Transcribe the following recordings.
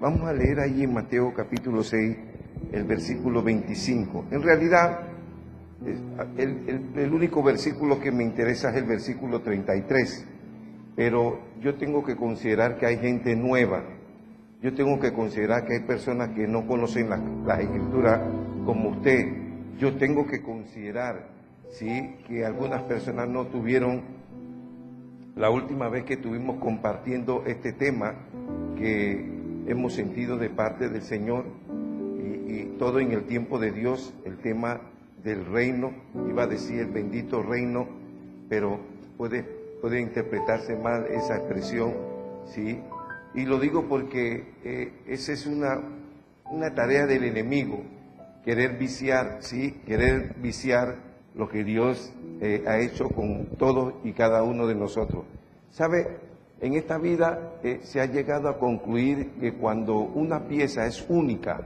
Vamos a leer ahí en Mateo capítulo 6, el versículo 25. En realidad, el único versículo que me interesa es el versículo 33, pero yo tengo que considerar que hay gente nueva. Yo tengo que considerar que hay personas que no conocen las Escrituras como usted. Yo tengo que considerar, ¿sí?, que algunas personas no tuvieron la última vez que estuvimos compartiendo este tema que hemos sentido de parte del Señor y todo en el tiempo de Dios, el tema del reino. Iba a decir el bendito reino, pero puede interpretarse mal esa expresión, ¿sí? Y lo digo porque esa es una tarea del enemigo, querer viciar, ¿sí? Querer viciar lo que Dios ha hecho con todos y cada uno de nosotros. ¿Sabe? En esta vida se ha llegado a concluir que cuando una pieza es única,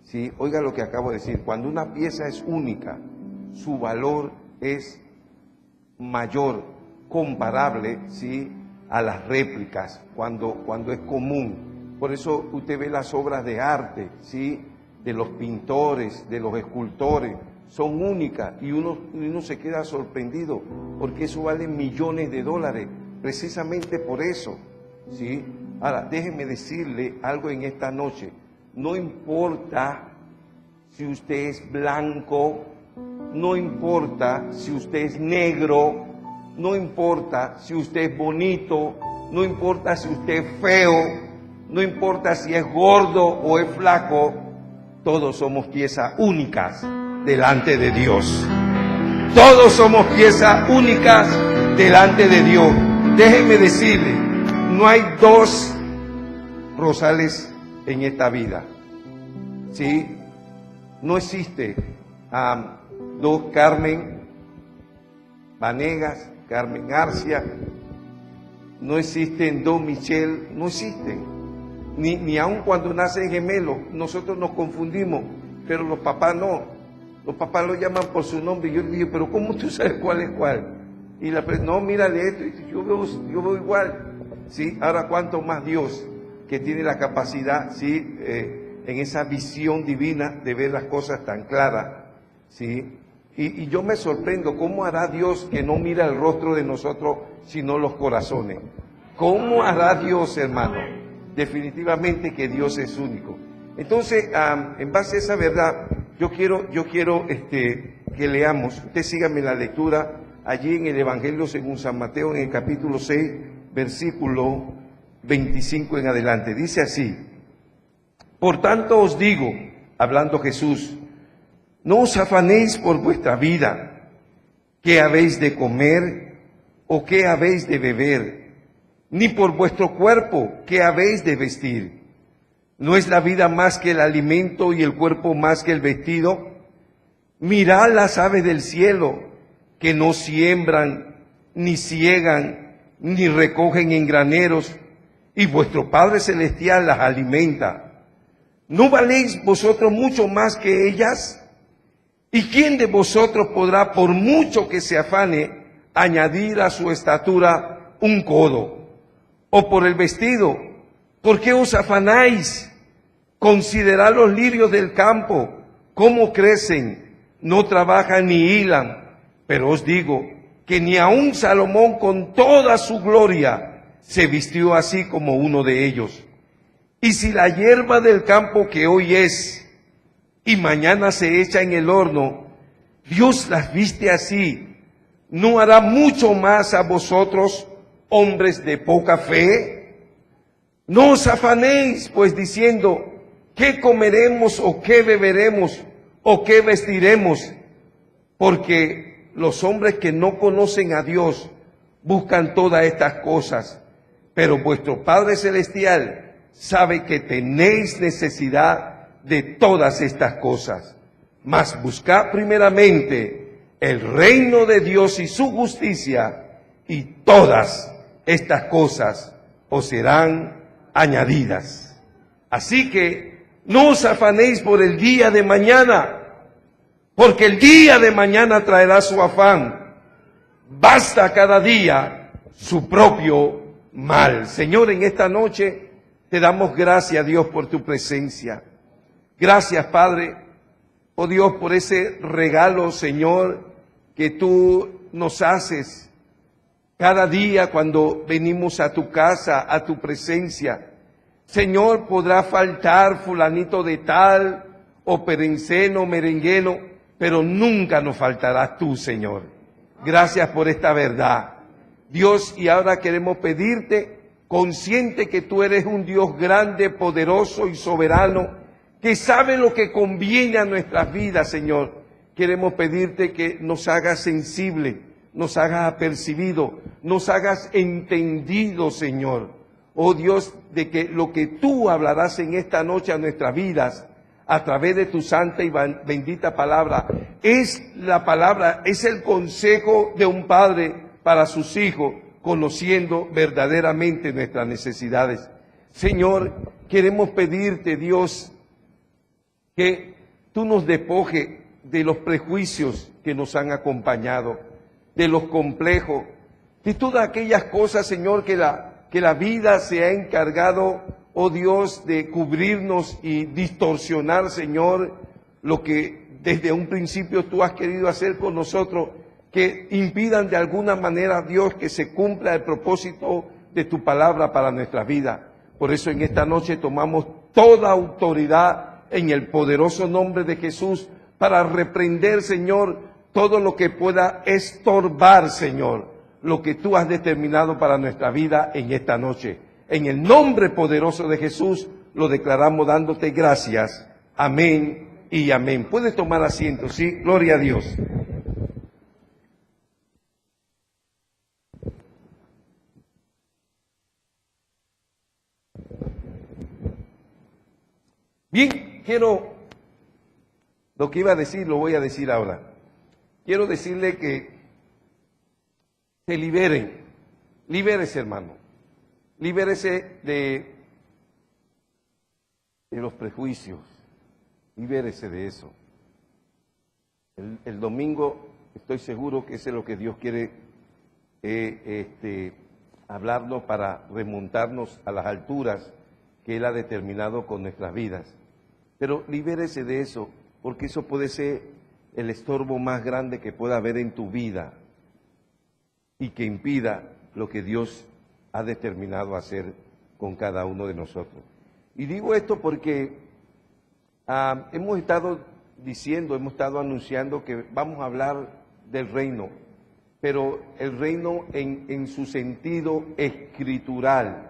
¿sí? Oiga lo que acabo de decir, cuando una pieza es única, su valor es mayor, comparable, ¿sí?, a las réplicas, cuando es común. Por eso usted ve las obras de arte, ¿sí?, de los pintores, de los escultores, son únicas y uno se queda sorprendido porque eso vale millones de dólares, precisamente por eso, ¿sí? Ahora, déjeme decirle algo en esta noche. No importa si usted es blanco, no importa si usted es negro, no importa si usted es bonito, no importa si usted es feo, no importa si es gordo o es flaco, todos somos piezas únicas delante de Dios. Todos somos piezas únicas delante de Dios. Déjenme decirle, no hay dos Rosales en esta vida, ¿sí? No existe dos Carmen Vanegas, Carmen Arcia, no existen dos Michelle, no existen. Ni aun cuando nacen gemelos, nosotros nos confundimos, pero los papás no. Los papás lo llaman por su nombre. Y yo le digo, pero ¿cómo tú sabes cuál es cuál? Y no, mírale esto, y yo veo igual. ¿Sí? Ahora, ¿cuánto más Dios, que tiene la capacidad, ¿sí?, en esa visión divina de ver las cosas tan claras, ¿sí? Y yo me sorprendo, ¿cómo hará Dios que no mira el rostro de nosotros, sino los corazones? ¿Cómo hará Dios, hermano? Definitivamente que Dios es único. Entonces, en base a esa verdad, yo quiero que leamos. Usted sígame la lectura allí en el Evangelio según San Mateo, en el capítulo 6, versículo 25 en adelante. Dice así: por tanto os digo, hablando Jesús, no os afanéis por vuestra vida, qué habéis de comer o qué habéis de beber, ni por vuestro cuerpo, qué habéis de vestir. ¿No es la vida más que el alimento y el cuerpo más que el vestido? Mirad las aves del cielo, que no siembran, ni siegan, ni recogen en graneros, y vuestro Padre Celestial las alimenta. ¿No valéis vosotros mucho más que ellas? ¿Y quién de vosotros podrá, por mucho que se afane, añadir a su estatura un codo? ¿O por el vestido? ¿Por qué os afanáis? Considerad los lirios del campo, cómo crecen, no trabajan ni hilan. Pero os digo que ni aun Salomón con toda su gloria se vistió así como uno de ellos. Y si la hierba del campo que hoy es y mañana se echa en el horno, Dios las viste así, ¿no hará mucho más a vosotros, hombres de poca fe? No os afanéis, pues, diciendo, ¿qué comeremos o qué beberemos o qué vestiremos? Porque los hombres que no conocen a Dios buscan todas estas cosas, pero vuestro Padre Celestial sabe que tenéis necesidad de todas estas cosas. Mas buscad primeramente el reino de Dios y su justicia, y todas estas cosas os serán añadidas. Así que no os afanéis por el día de mañana, porque el día de mañana traerá su afán. Basta cada día su propio mal. Señor, en esta noche Te damos gracias, Dios, por tu presencia. Gracias, Padre, oh Dios, por ese regalo, Señor, que tú nos haces cada día cuando venimos a tu casa, a tu presencia. Señor, podrá faltar fulanito de tal, o perenceno, merengueno, pero nunca nos faltarás tú, Señor. Gracias por esta verdad. Dios, y ahora queremos pedirte, consciente que tú eres un Dios grande, poderoso y soberano, que sabe lo que conviene a nuestras vidas, Señor. Queremos pedirte que nos hagas sensible, nos hagas apercibido, nos hagas entendido, Señor. Oh Dios, de que lo que tú hablarás en esta noche a nuestras vidas, a través de tu santa y bendita palabra, es la palabra, es el consejo de un padre para sus hijos, conociendo verdaderamente nuestras necesidades. Señor, queremos pedirte, Dios, que tú nos despojes de los prejuicios que nos han acompañado, de los complejos, de todas aquellas cosas, Señor, que la vida se ha encargado, oh Dios, de cubrirnos y distorsionar, Señor, lo que desde un principio tú has querido hacer con nosotros, que impidan de alguna manera, Dios, que se cumpla el propósito de tu palabra para nuestra vida. Por eso en esta noche tomamos toda autoridad en el poderoso nombre de Jesús para reprender, Señor, todo lo que pueda estorbar, Señor, lo que tú has determinado para nuestra vida en esta noche. En el nombre poderoso de Jesús lo declaramos dándote gracias. Amén y amén. Puedes tomar asiento, ¿sí? Gloria a Dios. Bien, lo que iba a decir, lo voy a decir ahora. Quiero decirle que se libérese, hermano, libérese de los prejuicios, libérese de eso. El domingo estoy seguro que eso es lo que Dios quiere hablarnos para remontarnos a las alturas que Él ha determinado con nuestras vidas. Pero libérese de eso, porque eso puede ser el estorbo más grande que pueda haber en tu vida y que impida lo que Dios ha determinado hacer con cada uno de nosotros. Y digo esto porque hemos estado anunciando que vamos a hablar del reino, pero el reino en su sentido escritural,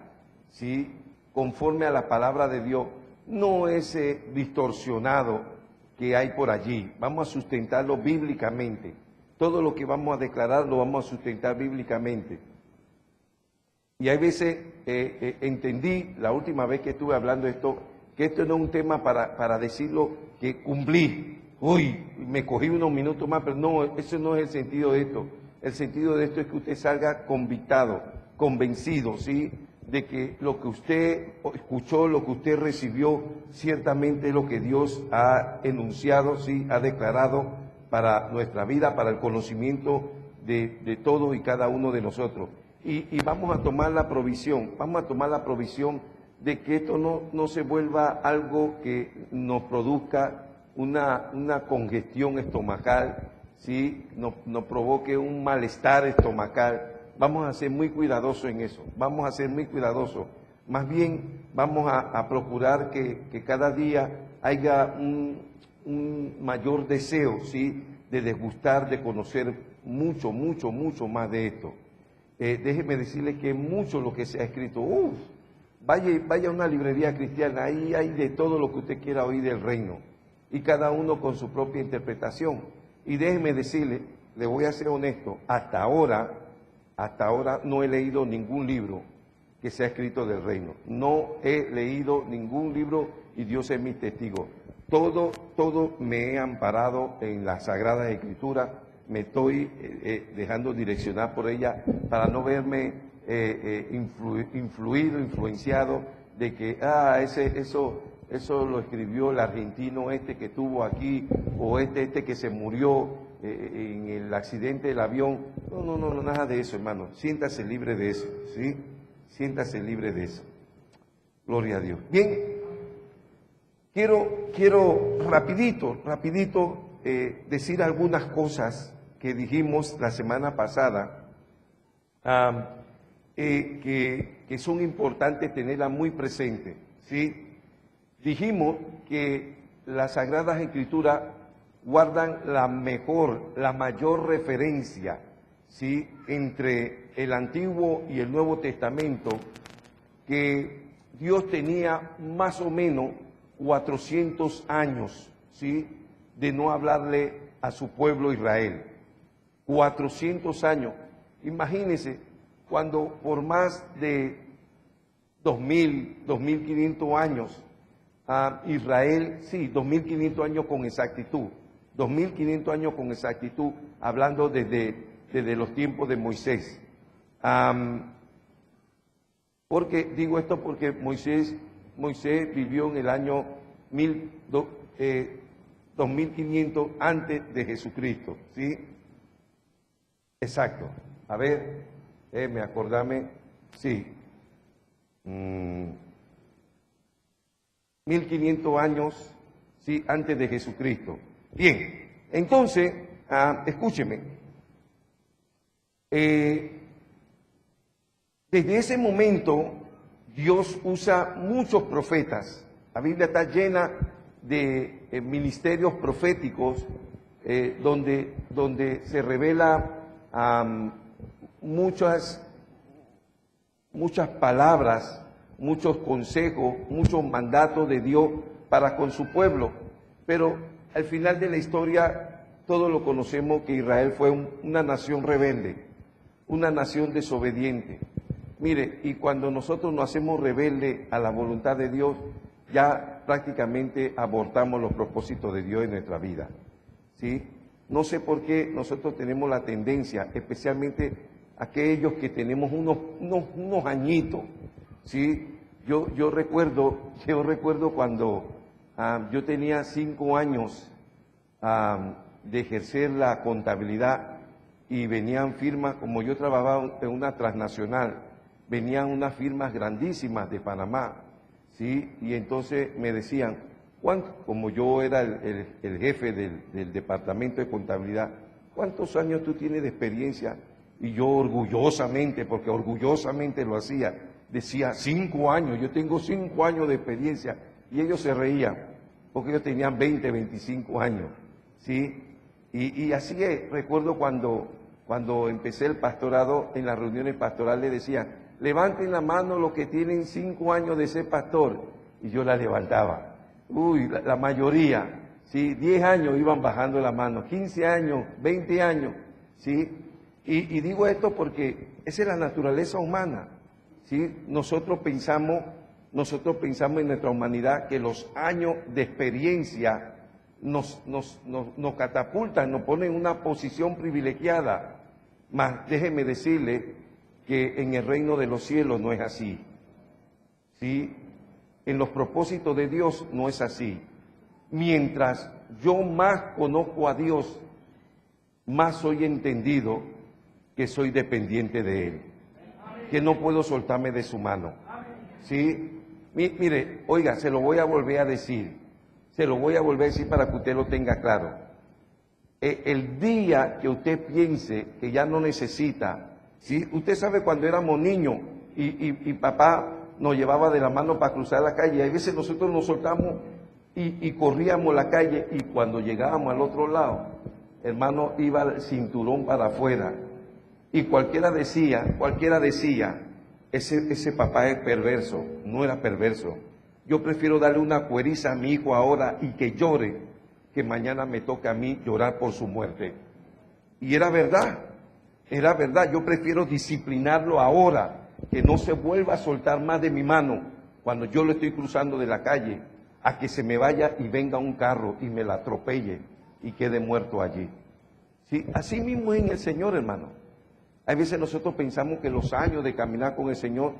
¿sí? Conforme a la palabra de Dios, no ese distorsionado que hay por allí. Vamos a sustentarlo bíblicamente. Todo lo que vamos a declarar lo vamos a sustentar bíblicamente. Y hay veces entendí, la última vez que estuve hablando de esto, que esto no es un tema para decirlo que cumplí. Uy, me cogí unos minutos más, pero no, eso no es el sentido de esto. El sentido de esto es que usted salga convictado, convencido, ¿sí?, de que lo que usted escuchó, lo que usted recibió, ciertamente es lo que Dios ha enunciado, ¿sí?, ha declarado para nuestra vida, para el conocimiento de todos y cada uno de nosotros. Y vamos a tomar la provisión, de que esto no se vuelva algo que nos produzca una congestión estomacal, ¿sí?, nos provoque un malestar estomacal. Vamos a ser muy cuidadosos en eso, vamos a ser muy cuidadosos. Más bien vamos a procurar que cada día haya un mayor deseo, ¿sí?, de degustar, de conocer mucho más de esto. Déjeme decirle que mucho lo que se ha escrito, vaya a una librería cristiana, ahí hay de todo lo que usted quiera oír del reino, y cada uno con su propia interpretación. Y déjeme decirle, le voy a ser honesto, hasta ahora no he leído ningún libro que sea escrito del reino. No he leído ningún libro y Dios es mi testigo. Todo me he amparado en las Sagradas Escrituras, me estoy dejando direccionar por ella para no verme influenciado de que, eso lo escribió el argentino que estuvo aquí, o este que se murió en el accidente del avión. No, nada de eso, hermano. Siéntase libre de eso, ¿sí? Siéntase libre de eso. Gloria a Dios. Bien, quiero rapidito decir algunas cosas que dijimos la semana pasada, que son importantes tenerlas muy presentes, ¿sí? Dijimos que las Sagradas Escrituras guardan la mayor referencia, ¿sí?, entre el Antiguo y el Nuevo Testamento, que Dios tenía más o menos 400 años, ¿sí?, de no hablarle a su pueblo Israel. 400 años. Imagínense, cuando por más de 2.500 años, Israel, sí, 2.500 años con exactitud, 2.500 años con exactitud, hablando desde los tiempos de Moisés. Porque digo esto porque Moisés vivió en el año 2500 antes de Jesucristo, ¿sí? Exacto. A ver, me acordame, sí. 1500 años, sí, antes de Jesucristo. Bien, entonces, escúcheme. Desde ese momento, Dios usa muchos profetas. La Biblia está llena de ministerios proféticos donde se revela muchas palabras, muchos consejos, muchos mandatos de Dios para con su pueblo. Pero al final de la historia, todos lo conocemos, que Israel fue una nación rebelde, una nación desobediente. Mire, y cuando nosotros nos hacemos rebeldes a la voluntad de Dios, ya prácticamente abortamos los propósitos de Dios en nuestra vida, ¿sí? No sé por qué nosotros tenemos la tendencia, especialmente aquellos que tenemos unos añitos, ¿sí? Yo recuerdo cuando yo tenía 5 años de ejercer la contabilidad, y venían firmas, como yo trabajaba en una transnacional, venían unas firmas grandísimas de Panamá, ¿sí? Y entonces me decían, ¿cuánto? Como yo era el jefe del departamento de contabilidad, ¿cuántos años tú tienes de experiencia? Y yo orgullosamente, porque orgullosamente lo hacía, decía 5 años, yo tengo 5 años de experiencia. Y ellos se reían, porque ellos tenían 20, 25 años, ¿sí? Y así es. Recuerdo cuando empecé el pastorado, en las reuniones pastorales decían, levanten la mano los que tienen 5 años de ser pastor. Y yo la levantaba. La mayoría, ¿sí? 10 años iban bajando la mano, 15 años, 20 años, ¿sí? Y digo esto porque esa es la naturaleza humana, ¿sí? Nosotros pensamos en nuestra humanidad que los años de experiencia nos catapultan, nos ponen en una posición privilegiada. Mas déjeme decirle que en el reino de los cielos no es así, ¿sí? En los propósitos de Dios no es así. Mientras yo más conozco a Dios, más soy entendido que soy dependiente de Él, que no puedo soltarme de su mano, ¿sí? Mire, oiga, se lo voy a volver a decir para que usted lo tenga claro. El día que usted piense que ya no necesita, ¿sí? Usted sabe cuando éramos niños y papá nos llevaba de la mano para cruzar la calle, a veces nosotros nos soltamos y corríamos la calle, y cuando llegábamos al otro lado, hermano, iba el cinturón para afuera, y cualquiera decía, ese papá es perverso. No era perverso. Yo prefiero darle una cueriza a mi hijo ahora y que llore, que mañana me toque a mí llorar por su muerte. Y era verdad. Yo prefiero disciplinarlo ahora, que no se vuelva a soltar más de mi mano cuando yo lo estoy cruzando de la calle, a que se me vaya y venga un carro y me la atropelle y quede muerto allí. ¿Sí? Así mismo es en el Señor, hermano. Hay veces nosotros pensamos que los años de caminar con el Señor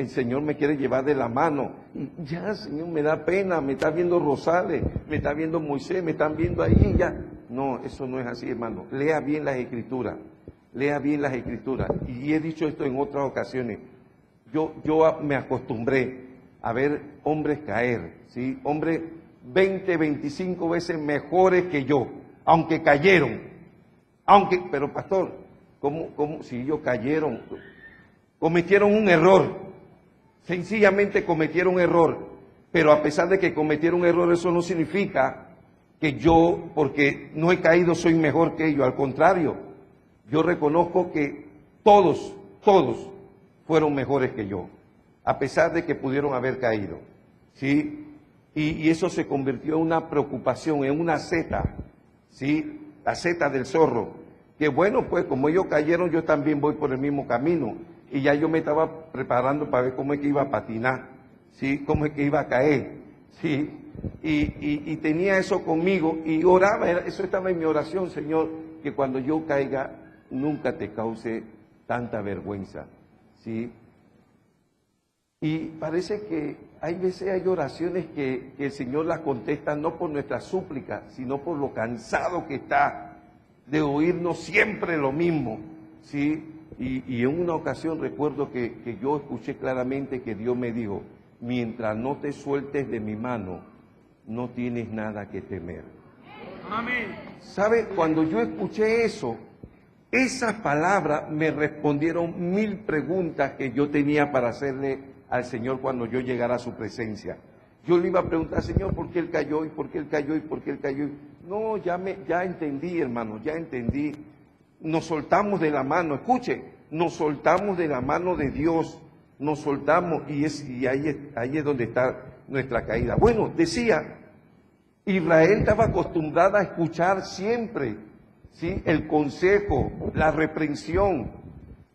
Señor me quiere llevar de la mano. Y ya, Señor, me da pena, me está viendo Rosales, me está viendo Moisés, me están viendo ahí, ya. No, eso no es así, hermano. Lea bien las Escrituras. Y he dicho esto en otras ocasiones. Yo me acostumbré a ver hombres caer, ¿sí? Hombres 20, 25 veces mejores que yo, aunque cayeron. Pero pastor, ¿cómo si ellos cayeron? Cometieron un error, sencillamente cometieron un error, pero a pesar de que cometieron un error, eso no significa que yo, porque no he caído, soy mejor que ellos. Al contrario, yo reconozco que todos fueron mejores que yo, a pesar de que pudieron haber caído, ¿sí? Y eso se convirtió en una preocupación, en una seta, ¿sí? La seta del zorro, que bueno, pues como ellos cayeron, yo también voy por el mismo camino, y ya yo me estaba preparando para ver cómo es que iba a patinar, ¿sí? Cómo es que iba a caer, ¿sí? Y tenía eso conmigo, y oraba, eso estaba en mi oración, Señor, que cuando yo caiga, nunca te cause tanta vergüenza, ¿sí? Y parece que hay veces hay oraciones que el Señor las contesta no por nuestra súplica, sino por lo cansado que está de oírnos siempre lo mismo, ¿sí? Y en una ocasión recuerdo que yo escuché claramente que Dios me dijo, mientras no te sueltes de mi mano, no tienes nada que temer. Amén. ¿Sabe? Cuando yo escuché eso, esas palabras me respondieron 1000 preguntas que yo tenía para hacerle al Señor cuando yo llegara a su presencia. Yo le iba a preguntar, Señor, ¿por qué él cayó? ¿Y por qué él cayó? ¿Y por qué él cayó? No, ya entendí, hermano, ya entendí. Nos soltamos de la mano, escuche, nos soltamos de la mano de Dios, nos soltamos y ahí es donde está nuestra caída. Bueno, decía, Israel estaba acostumbrada a escuchar siempre, ¿sí? El consejo, la reprensión,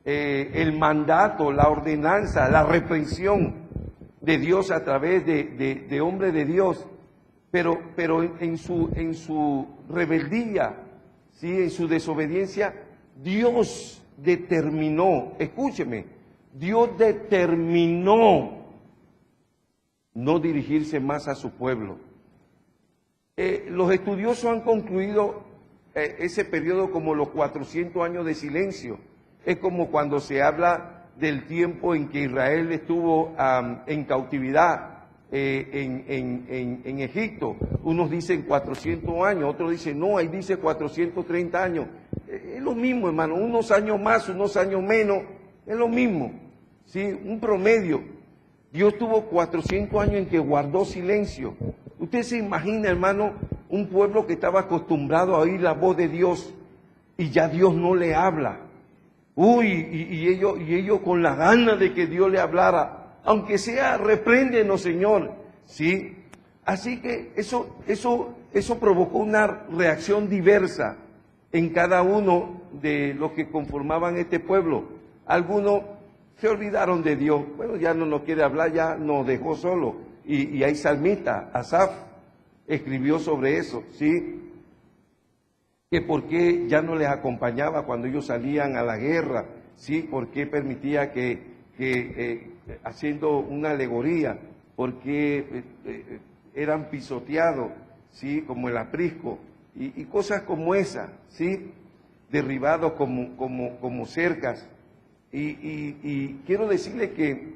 el mandato, la ordenanza, la reprensión de Dios a través de hombre de Dios, pero en su rebeldía, ¿sí? En su desobediencia, Dios determinó, escúcheme, Dios determinó no dirigirse más a su pueblo. Los estudiosos han concluido ese periodo como los 400 años de silencio. Es como cuando se habla del tiempo en que Israel estuvo en cautividad en Egipto. Unos dicen 400 años, otros dicen no, ahí dice 430 años. Es lo mismo, hermano, unos años más, unos años menos, es lo mismo, ¿sí? Un promedio. Dios tuvo 400 años en que guardó silencio. Usted se imagina, hermano, un pueblo que estaba acostumbrado a oír la voz de Dios y ya Dios no le habla. Uy, y ellos con la gana de que Dios le hablara, aunque sea, repréndenos, Señor, ¿sí? Así que eso provocó una reacción diversa en cada uno de los que conformaban este pueblo. Algunos se olvidaron de Dios, bueno, ya no nos quiere hablar, ya nos dejó solo. Y hay salmista, Asaf escribió sobre eso, ¿sí? Que por qué ya no les acompañaba cuando ellos salían a la guerra, ¿sí? Por qué permitía que haciendo una alegoría, por qué eran pisoteados, ¿sí? Como el aprisco, y cosas como esa, ¿sí? Derribados como cercas. Y quiero decirle que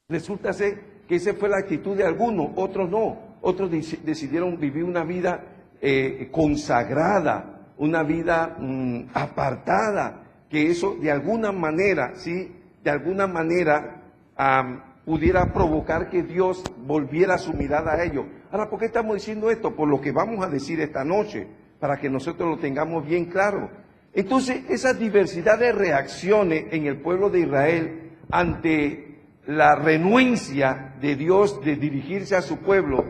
resulta ser que esa fue la actitud de algunos, otros no, otros decidieron vivir una vida consagrada, una vida apartada, que eso de alguna manera, ¿sí? De alguna manera pudiera provocar que Dios volviera su mirada a ellos. Ahora, ¿por qué estamos diciendo esto? Por lo que vamos a decir esta noche, para que nosotros lo tengamos bien claro. Entonces, esa diversidad de reacciones en el pueblo de Israel ante la renuencia de Dios de dirigirse a su pueblo,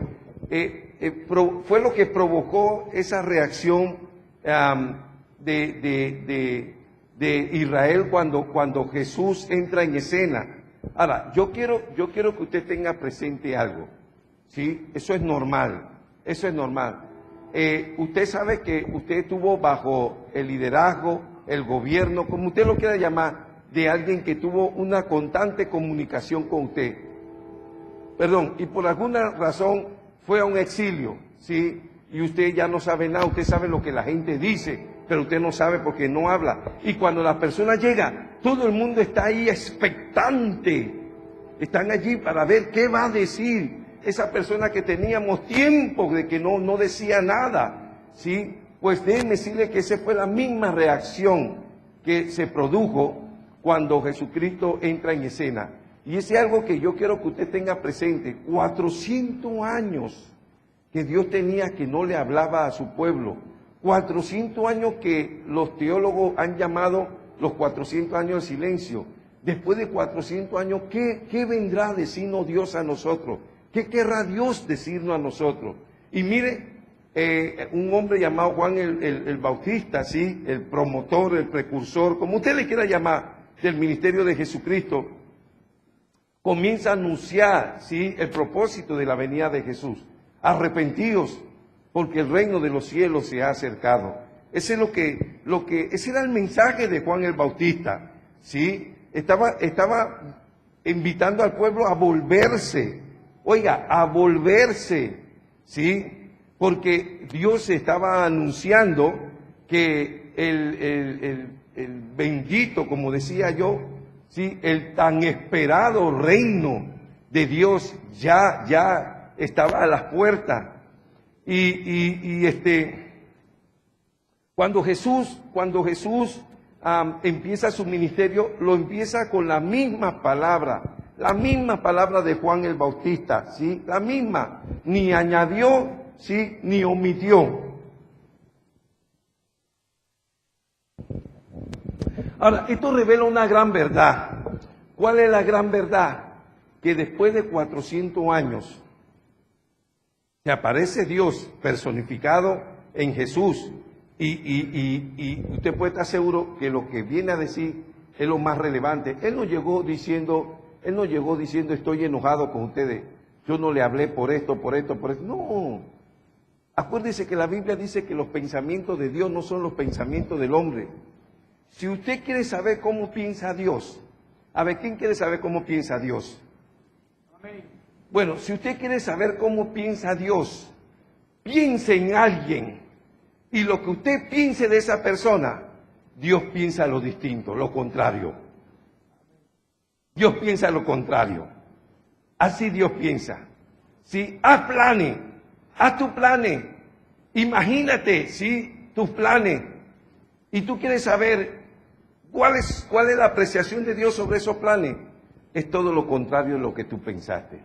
fue lo que provocó esa reacción de Israel cuando Jesús entra en escena. Ahora, yo quiero que usted tenga presente algo, ¿sí? Eso es normal, eso es normal. Usted sabe que usted estuvo bajo el liderazgo, el gobierno, como usted lo quiera llamar, de alguien que tuvo una constante comunicación con usted. Perdón, y por alguna razón fue a un exilio, ¿sí? Y usted ya no sabe nada, usted sabe lo que la gente dice, pero usted no sabe porque no habla. Y cuando la persona llega, todo el mundo está ahí expectante están allí para ver qué va a decir esa persona que teníamos tiempo de que no decía nada, ¿sí? Pues déjenme decirle que esa fue la misma reacción que se produjo cuando Jesucristo entra en escena. Y ese es algo que yo quiero que usted tenga presente. 400 años que Dios tenía que no le hablaba a su pueblo. 400 años que los teólogos han llamado los 400 años de silencio. Después de 400 años, ¿qué vendrá a decirnos Dios a nosotros? ¿Qué querrá Dios decirnos a nosotros? Y mire, un hombre llamado Juan el Bautista, ¿sí? El promotor, el precursor, como usted le quiera llamar, del ministerio de Jesucristo, comienza a anunciar, ¿sí?, el propósito de la venida de Jesús. Arrepentidos, porque el reino de los cielos se ha acercado. Ese es ese era el mensaje de Juan el Bautista, ¿sí? Estaba invitando al pueblo a volverse, oiga, a volverse, ¿sí? Porque Dios estaba anunciando que el bendito, como decía yo, ¿sí?, el tan esperado reino de Dios ya estaba a las puertas. Cuando Jesús empieza su ministerio, lo empieza con la misma palabra de Juan el Bautista, ¿sí? La misma, ni añadió, ¿sí?, ni omitió. Ahora, esto revela una gran verdad. ¿Cuál es la gran verdad? Que después de 400 años, que aparece Dios personificado en Jesús, y usted puede estar seguro que lo que viene a decir es lo más relevante. Él no llegó diciendo, estoy enojado con ustedes, yo no le hablé por esto. No. Acuérdese que la Biblia dice que los pensamientos de Dios no son los pensamientos del hombre. Si usted quiere saber cómo piensa Dios, a ver, ¿quién quiere saber cómo piensa Dios? Amén. Bueno, si usted quiere saber cómo piensa Dios, piense en alguien, y lo que usted piense de esa persona, Dios piensa lo distinto, lo contrario. Dios piensa lo contrario. Así Dios piensa. ¿Sí? Haz planes, haz tus planes, imagínate, ¿sí?, tus planes, y tú quieres saber cuál es la apreciación de Dios sobre esos planes. Es todo lo contrario de lo que tú pensaste.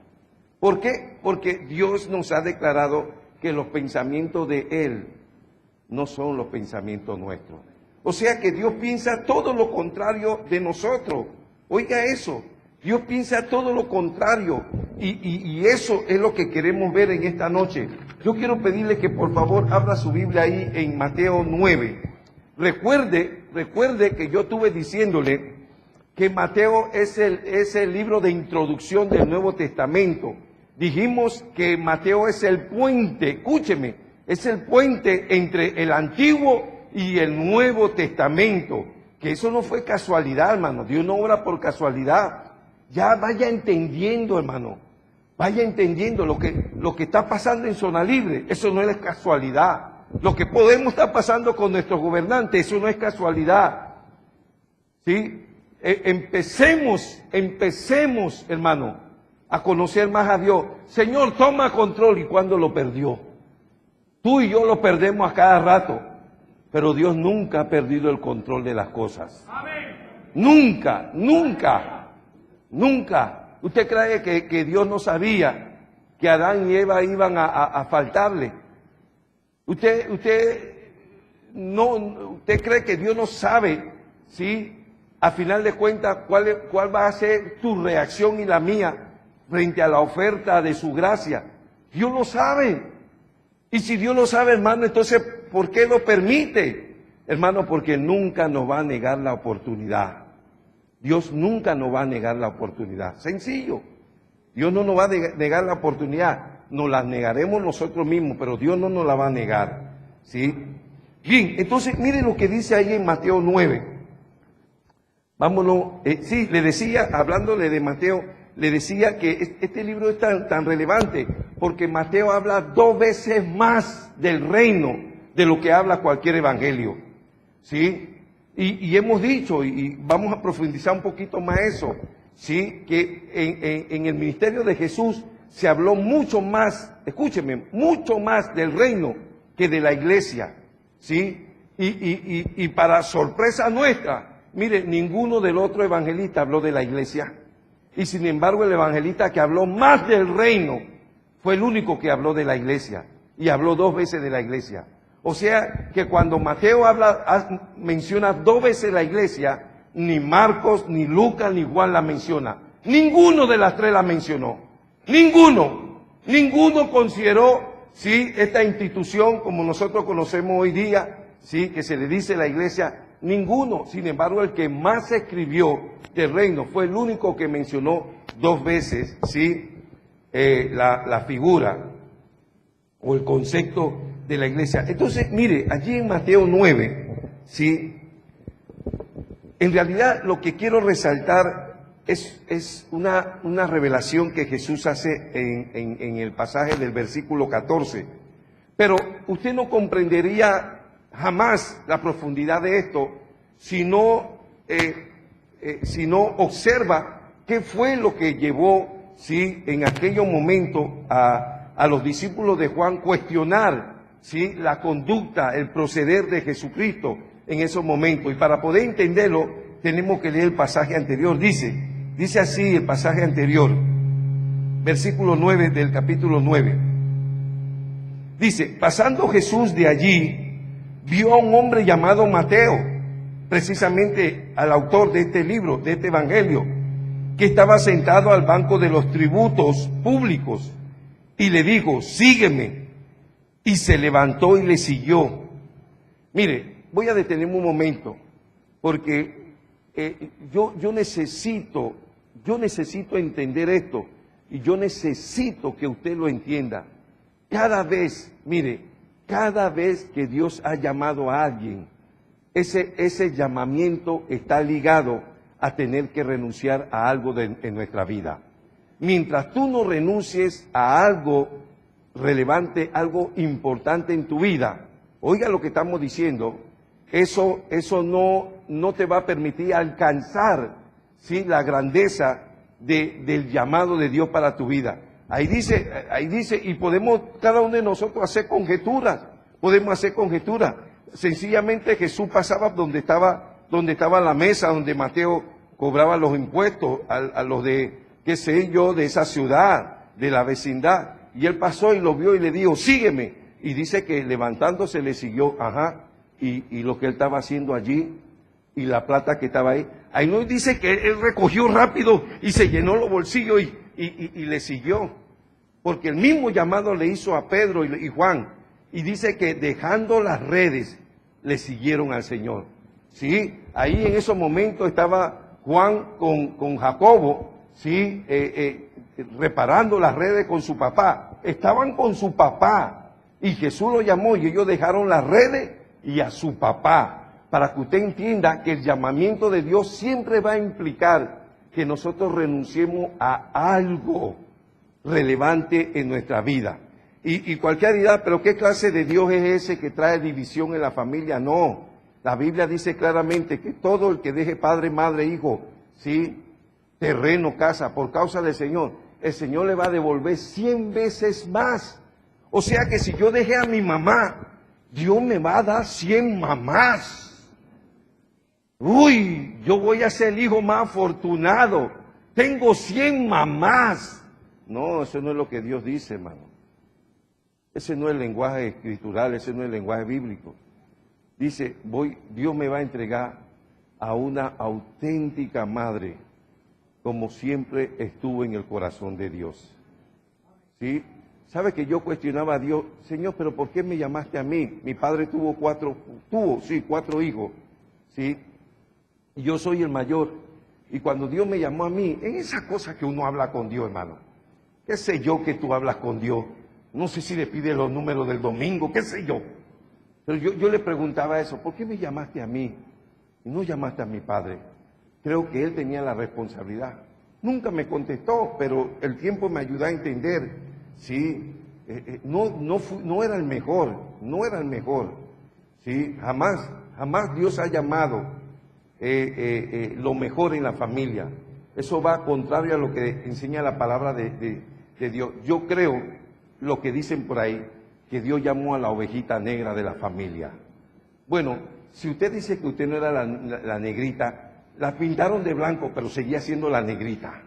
¿Por qué? Porque Dios nos ha declarado que los pensamientos de Él no son los pensamientos nuestros. O sea que Dios piensa todo lo contrario de nosotros. Oiga eso, Dios piensa todo lo contrario. Y eso es lo que queremos ver en esta noche. Yo quiero pedirle que por favor abra su Biblia ahí en Mateo 9. Recuerde que yo estuve diciéndole que Mateo es el libro de introducción del Nuevo Testamento. Dijimos que Mateo es el puente, escúcheme, es el puente entre el Antiguo y el Nuevo Testamento. Que eso no fue casualidad, hermano. Dios no obra por casualidad. Ya vaya entendiendo, hermano. Vaya entendiendo lo que está pasando en Zona Libre. Eso no es casualidad. Lo que podemos estar pasando con nuestros gobernantes, eso no es casualidad. ¿Sí? Empecemos, hermano, a conocer más a Dios. Señor, toma control. ¿Y cuándo lo perdió? Tú y yo lo perdemos a cada rato. Pero Dios nunca ha perdido el control de las cosas. Amén. Nunca. ¿Usted cree que Dios no sabía que Adán y Eva iban a faltarle? ¿Usted cree que Dios no sabe, ¿sí?, a final de cuentas cuál va a ser tu reacción y la mía frente a la oferta de su gracia? Dios lo sabe. Y si Dios lo sabe, hermano, entonces ¿por qué lo permite? Hermano, porque nunca nos va a negar la oportunidad. Dios nunca nos va a negar la oportunidad. Sencillo. Dios no nos va a negar la oportunidad. Nos la negaremos nosotros mismos, pero Dios no nos la va a negar. ¿Sí? Bien, entonces miren lo que dice ahí en Mateo 9. Vámonos. Sí, le decía, hablándole de Mateo, le decía que este libro es tan relevante porque Mateo habla 2 veces más del reino de lo que habla cualquier evangelio. ¿Sí? Y hemos dicho, y vamos a profundizar un poquito más eso, ¿sí? Que en el ministerio de Jesús se habló mucho más, escúcheme, mucho más del reino que de la iglesia, ¿sí? Y para sorpresa nuestra, mire, ninguno del otro evangelista habló de la iglesia. Y sin embargo el evangelista que habló más del reino fue el único que habló de la iglesia. Y habló 2 veces de la iglesia. O sea que cuando Mateo menciona 2 veces la iglesia, ni Marcos, ni Lucas, ni Juan la menciona. Ninguno de las 3 la mencionó. Ninguno consideró, sí, esta institución como nosotros conocemos hoy día, sí, que se le dice la iglesia, ninguno. Sin embargo, el que más escribió del reino fue el único que mencionó 2 veces, sí, la figura o el concepto de la iglesia. Entonces, mire, allí en Mateo 9, sí, en realidad lo que quiero resaltar es una revelación que Jesús hace en el pasaje del versículo 14. Pero usted no comprendería jamás la profundidad de esto si no observa qué fue lo que llevó, ¿sí?, en aquellos momentos a los discípulos de Juan cuestionar, ¿sí?, la conducta, el proceder de Jesucristo en esos momentos. Y para poder entenderlo tenemos que leer el pasaje anterior. Dice así el pasaje anterior, versículo 9 del capítulo 9. Dice: pasando Jesús de allí, vio a un hombre llamado Mateo, precisamente al autor de este libro, de este evangelio, que estaba sentado al banco de los tributos públicos, y le dijo: sígueme. Y se levantó y le siguió. Mire, voy a detenerme un momento, porque yo necesito entender esto, y yo necesito que usted lo entienda. Cada vez que Dios ha llamado a alguien, ese llamamiento está ligado a tener que renunciar a algo en nuestra vida. Mientras tú no renuncies a algo relevante, algo importante en tu vida, oiga lo que estamos diciendo, eso no te va a permitir alcanzar, ¿sí?, la grandeza del llamado de Dios para tu vida. Ahí dice, y podemos cada uno de nosotros hacer conjeturas, Sencillamente Jesús pasaba donde estaba la mesa, donde Mateo cobraba los impuestos a los de, qué sé yo, de esa ciudad, de la vecindad. Y él pasó y lo vio y le dijo: sígueme. Y dice que levantándose le siguió, y lo que él estaba haciendo allí, y la plata que estaba ahí. Ahí no dice que él recogió rápido y se llenó los bolsillos y le siguió. Porque el mismo llamado le hizo a Pedro y Juan. Y dice que dejando las redes, le siguieron al Señor. Sí, ahí en esos momentos estaba Juan con Jacobo, sí, reparando las redes con su papá. Estaban con su papá y Jesús lo llamó y ellos dejaron las redes y a su papá, para que usted entienda que el llamamiento de Dios siempre va a implicar que nosotros renunciemos a algo relevante en nuestra vida. Y cualquiera dirá: pero ¿qué clase de Dios es ese que trae división en la familia? No, la Biblia dice claramente que todo el que deje padre, madre, hijo, ¿sí?, terreno, casa, por causa del Señor, el Señor le va a devolver 100 veces más. O sea que si yo dejé a mi mamá, Dios me va a dar 100 mamás. Uy, yo voy a ser el hijo más afortunado. Tengo 100 mamás. No, eso no es lo que Dios dice, hermano. Ese no es el lenguaje escritural, ese no es el lenguaje bíblico. Dice: Dios me va a entregar a una auténtica madre, como siempre estuvo en el corazón de Dios. ¿Sí? ¿Sabe que yo cuestionaba a Dios? Señor, pero ¿por qué me llamaste a mí? Mi padre tuvo 4 hijos, ¿sí? Y yo soy el mayor. Y cuando Dios me llamó a mí, en esa cosa que uno habla con Dios, hermano, ¿qué sé yo que tú hablas con Dios? No sé si le pide los números del domingo, qué sé yo. Pero yo le preguntaba eso: ¿por qué me llamaste a mí y no llamaste a mi padre? Creo que él tenía la responsabilidad. Nunca me contestó, pero el tiempo me ayudó a entender. Sí, no era el mejor, Sí, jamás Dios ha llamado lo mejor en la familia. Eso va contrario a lo que enseña la palabra de Dios. Yo creo lo que dicen por ahí, que Dios llamó a la ovejita negra de la familia. Bueno, si usted dice que usted no era la negrita, la pintaron de blanco, pero seguía siendo la negrita.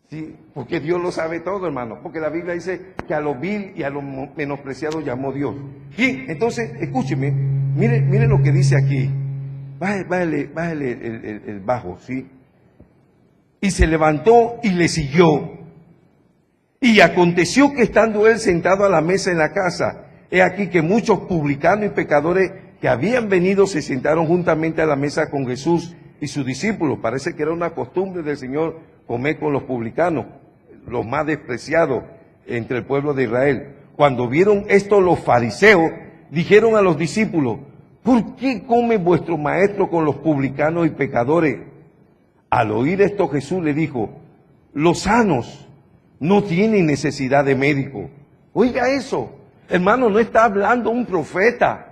Sí, porque Dios lo sabe todo, hermano. Porque la Biblia dice que a lo vil y a lo menospreciado llamó Dios. Bien, entonces, escúcheme, mire lo que dice aquí. Bájale el bajo, ¿sí? Y se levantó y le siguió. Y aconteció que estando él sentado a la mesa en la casa, he aquí que muchos publicanos y pecadores que habían venido se sentaron juntamente a la mesa con Jesús y sus discípulos. Parece que era una costumbre del Señor comer con los publicanos, los más despreciados entre el pueblo de Israel. Cuando vieron esto los fariseos, dijeron a los discípulos: ¿por qué come vuestro maestro con los publicanos y pecadores? Al oír esto Jesús le dijo: los sanos no tienen necesidad de médico. Oiga eso, hermano, no está hablando un profeta.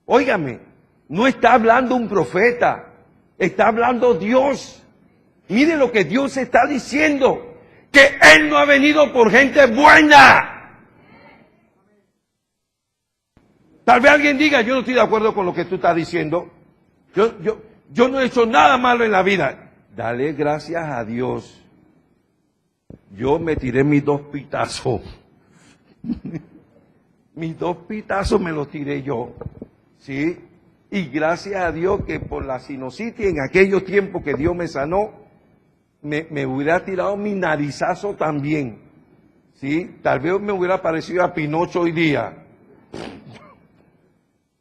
Óigame, no está hablando un profeta, está hablando Dios. Mire lo que Dios está diciendo, que Él no ha venido por gente buena. Tal vez alguien diga: yo no estoy de acuerdo con lo que tú estás diciendo. Yo no he hecho nada malo en la vida. Dale gracias a Dios. Yo me tiré mis 2 pitazos. Mis 2 pitazos me los tiré yo. ¿Sí? Y gracias a Dios que por la sinusitis en aquellos tiempos que Dios me sanó, me hubiera tirado mi narizazo también. ¿Sí? Tal vez me hubiera parecido a Pinocho hoy día.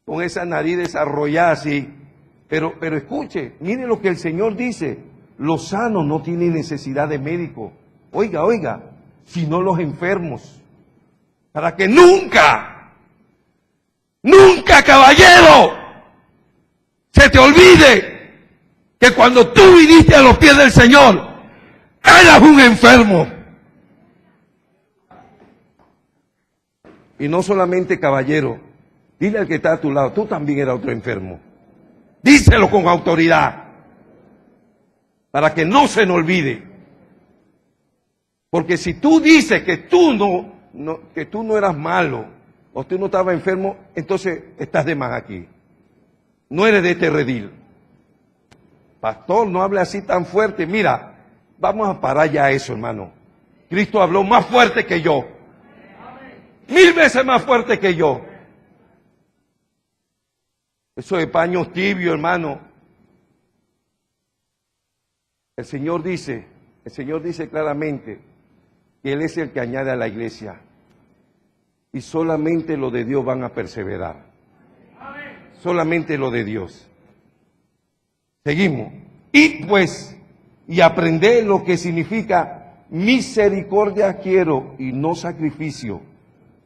Con esa nariz desarrollada así. Pero escuche, mire lo que el Señor dice: los sanos no tienen necesidad de médico. Oiga, sino los enfermos. Para que nunca, caballero, se te olvide que cuando tú viniste a los pies del Señor, eras un enfermo. Y no solamente caballero, dile al que está a tu lado: tú también eras otro enfermo. Díselo con autoridad, para que no se nos olvide. Porque si tú dices que tú no eras malo, o tú no estabas enfermo, entonces estás de más aquí. No eres de este redil. Pastor, no hable así tan fuerte. Mira, vamos a parar ya eso, hermano. Cristo habló más fuerte que yo. 1000 veces más fuerte que yo. Eso de paños tibios, hermano. El Señor dice claramente que Él es el que añade a la iglesia. Y solamente lo de Dios van a perseverar. Solamente lo de Dios. Seguimos. Y aprended lo que significa: misericordia quiero y no sacrificio,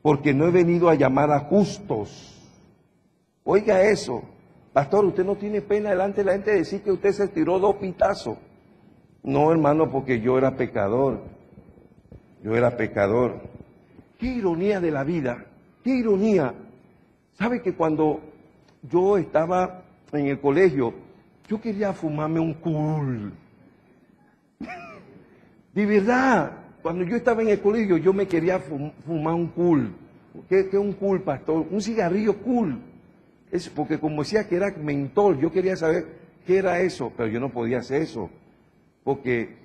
porque no he venido a llamar a justos. Oiga eso. Pastor, usted no tiene pena delante de la gente de decir que usted se tiró 2 pitazos. No, hermano, porque yo era pecador. Qué ironía de la vida, qué ironía. ¿Sabe que cuando yo estaba en el colegio, yo quería fumarme un cool? De verdad, cuando yo estaba en el colegio, yo me quería fumar un cool. ¿Qué es un cool, pastor? Un cigarrillo cool. Es porque como decía que era mentol, yo quería saber qué era eso, pero yo no podía hacer eso. Porque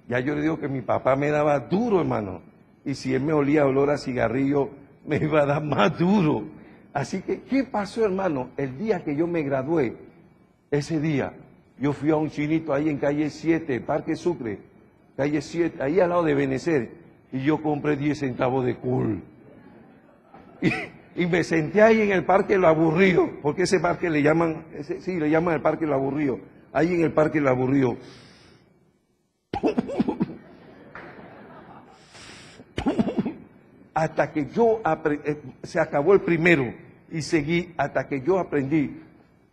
ya yo le digo que mi papá me daba duro, hermano. Y si él me olía olor a cigarrillo, me iba a dar más duro. Así que, ¿qué pasó, hermano? El día que yo me gradué, ese día, yo fui a un chinito ahí en calle 7, Parque Sucre, calle 7, ahí al lado de Benecer, y yo compré 10 centavos de cool. Y me senté ahí en el Parque Lo Aburrido, porque ese parque le llaman el Parque Lo Aburrido. Ahí en el Parque Lo Aburrido. Hasta que yo se acabó el primero y seguí hasta que yo aprendí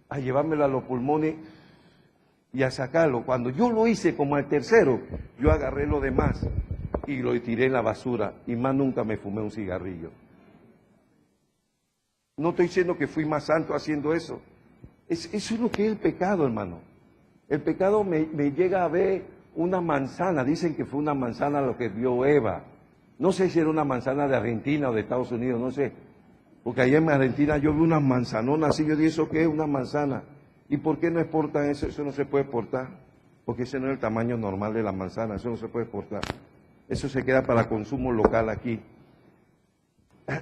a llevármelo a los pulmones y a sacarlo. Cuando yo lo hice como al tercero, yo agarré lo demás y lo tiré en la basura y más nunca me fumé un cigarrillo. No estoy diciendo que fui más santo haciendo eso. Eso es lo que es el pecado, hermano. El pecado me llega a ver una manzana, dicen que fue una manzana lo que vio Eva. No sé si era una manzana de Argentina o de Estados Unidos, no sé. Porque allá en Argentina yo vi una manzanona así, yo dije, ¿eso qué es una manzana? ¿Y por qué no exportan eso? Eso no se puede exportar, porque ese no es el tamaño normal de la manzana, eso no se puede exportar. Eso se queda para consumo local aquí.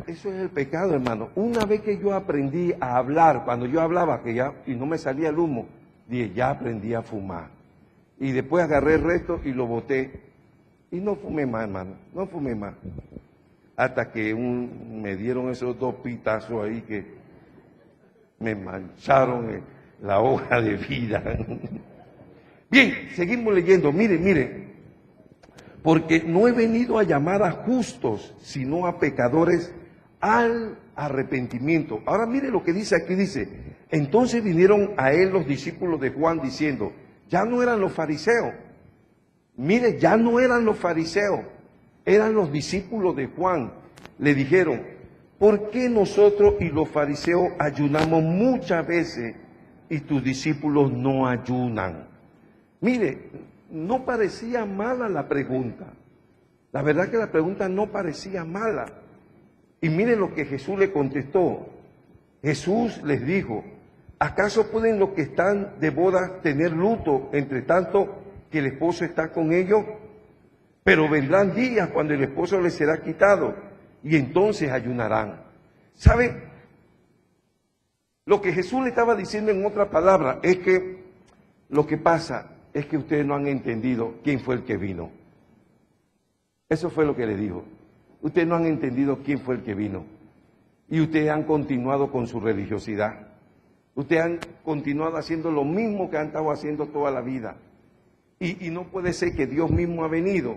Eso es el pecado, hermano. Una vez que yo aprendí a hablar, cuando yo hablaba y no me salía el humo, dije, ya aprendí a fumar. Y después agarré el resto y lo boté. Y no fumé más, hermano, no fumé más. Hasta que me dieron esos 2 pitazos ahí que me mancharon la hoja de vida. Bien, seguimos leyendo. Mire. Porque no he venido a llamar a justos, sino a pecadores al arrepentimiento. Ahora mire lo que dice aquí, dice, entonces vinieron a él los discípulos de Juan diciendo, ya no eran los fariseos. Mire, ya no eran los fariseos, eran los discípulos de Juan. Le dijeron, ¿por qué nosotros y los fariseos ayunamos muchas veces y tus discípulos no ayunan? Mire, no parecía mala la pregunta. La verdad que la pregunta no parecía mala. Y miren lo que Jesús le contestó. Jesús les dijo, ¿acaso pueden los que están de boda tener luto entre tanto que el esposo está con ellos? Pero vendrán días cuando el esposo les será quitado y entonces ayunarán. ¿Sabe? Lo que Jesús le estaba diciendo en otra palabra es que lo que pasa es que ustedes no han entendido quién fue el que vino. Eso fue lo que le dijo. Ustedes no han entendido quién fue el que vino. Y ustedes han continuado con su religiosidad. Ustedes han continuado haciendo lo mismo que han estado haciendo toda la vida. Y no puede ser que Dios mismo ha venido,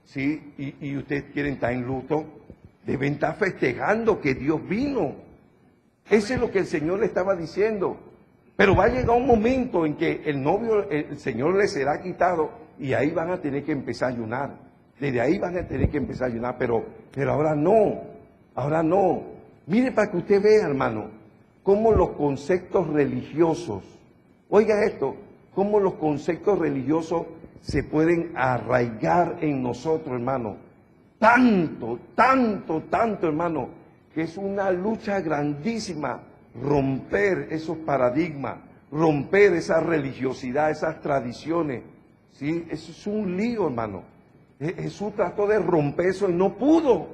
¿sí? Y ustedes quieren estar en luto. Deben estar festejando que Dios vino. Eso es lo que el Señor le estaba diciendo. Pero va a llegar un momento en que el Señor les será quitado y ahí van a tener que empezar a ayunar. Desde ahí van a tener que empezar a ayunar, pero ahora no, ahora no. Mire para que usted vea, hermano, cómo los conceptos religiosos, oiga esto, cómo los conceptos religiosos se pueden arraigar en nosotros, hermano. Tanto, hermano, que es una lucha grandísima. Romper esos paradigmas, romper esa religiosidad, esas tradiciones, ¿sí? Eso es un lío, hermano. Jesús trató de romper eso y no pudo.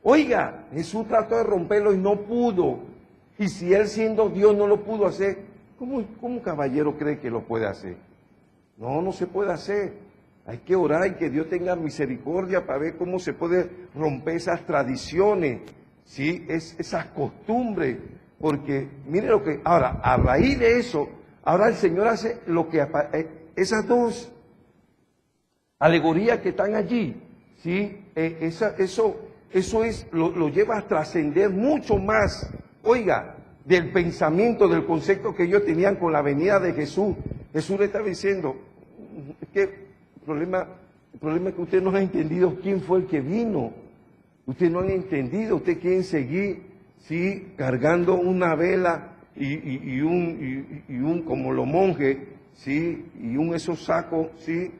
Oiga, Jesús trató de romperlo y no pudo. Y si Él siendo Dios no lo pudo hacer, ¿cómo caballero cree que lo puede hacer? No se puede hacer. Hay que orar y que Dios tenga misericordia para ver cómo se puede romper esas tradiciones, ¿sí? Esas costumbres. Porque, mire lo que, ahora, a raíz de eso, ahora el Señor hace lo que, esas 2 alegorías que están allí, ¿sí? Eso lo lleva a trascender mucho más, oiga, del pensamiento, del concepto que ellos tenían con la venida de Jesús. Jesús le estaba diciendo, es que el problema es que ustedes no han entendido quién fue el que vino. Ustedes no han entendido, ustedes quieren seguir, sí, cargando una vela y un como los monjes, sí, y esos sacos, sí.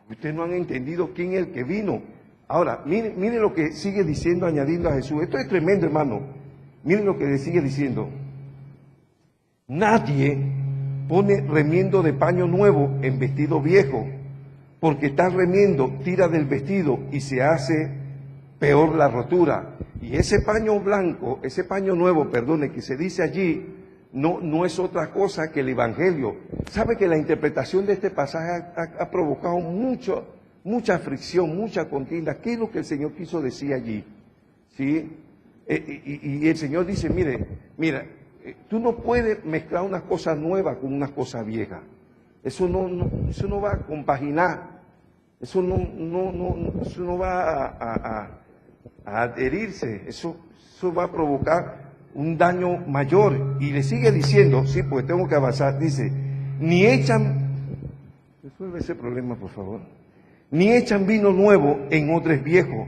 Ustedes no han entendido quién es el que vino. Ahora, mire lo que sigue diciendo, añadiendo a Jesús. Esto es tremendo, hermano. Miren lo que le sigue diciendo. Nadie pone remiendo de paño nuevo en vestido viejo, porque tal remiendo tira del vestido y se hace peor la rotura. Y ese paño blanco, ese paño nuevo, perdone, que se dice allí, no es otra cosa que el Evangelio. ¿Sabe que la interpretación de este pasaje ha provocado mucha fricción, mucha contienda? ¿Qué es lo que el Señor quiso decir allí? ¿Sí? Y el Señor dice, mira, tú no puedes mezclar unas cosas nuevas con unas cosas viejas. Eso no va a compaginar. Eso no va a adherirse. Eso va a provocar un daño mayor. Y le sigue diciendo, sí, pues tengo que avanzar, dice, ni echan, resuelve ese problema, por favor, ni echan vino nuevo en odres viejos.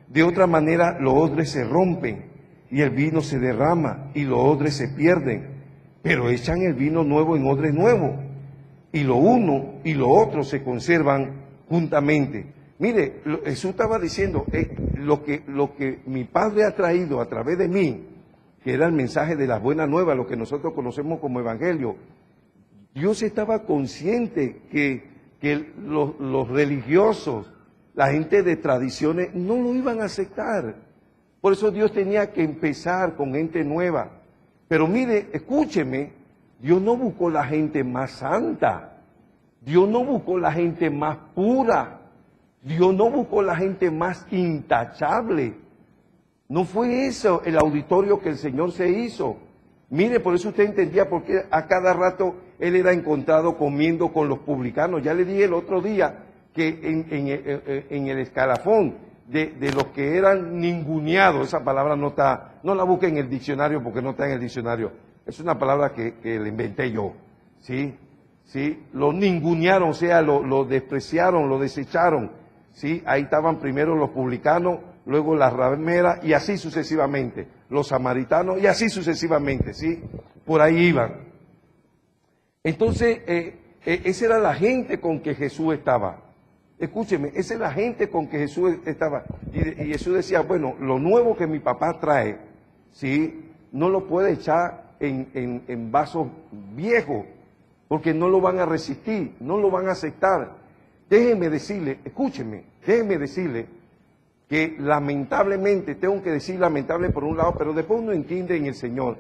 De otra manera los odres se rompen y el vino se derrama y los odres se pierden. Pero echan el vino nuevo en odres nuevos y lo uno y lo otro se conservan juntamente. Mire, Jesús estaba diciendo, lo que mi Padre ha traído a través de mí, que era el mensaje de las buenas nuevas, lo que nosotros conocemos como evangelio. Dios estaba consciente que los religiosos, la gente de tradiciones, no lo iban a aceptar. Por eso Dios tenía que empezar con gente nueva. Pero mire, escúcheme, Dios no buscó la gente más santa. Dios no buscó la gente más pura. Dios no buscó la gente más intachable. No fue eso el auditorio que el Señor se hizo. Mire, por eso usted entendía por qué a cada rato Él era encontrado comiendo con los publicanos. Ya le dije el otro día que en el escalafón de los que eran ninguneados, esa palabra no la busque en el diccionario porque no está en el diccionario. Es una palabra que la inventé yo, ¿sí? ¿Sí? Lo ningunearon, o sea, lo despreciaron, lo desecharon, ¿sí? Ahí estaban primero los publicanos, luego las rameras y así sucesivamente, los samaritanos y así sucesivamente, ¿sí? Por ahí iban. Entonces, esa era la gente con que Jesús estaba. Escúcheme, esa es la gente con que Jesús estaba. Y Jesús decía, bueno, lo nuevo que mi papá trae, ¿sí? No lo puede echar en vasos viejos, porque no lo van a resistir, no lo van a aceptar. Déjeme decirle, escúcheme, déjeme decirle que lamentablemente, tengo que decir lamentable por un lado, pero después uno entiende en el Señor.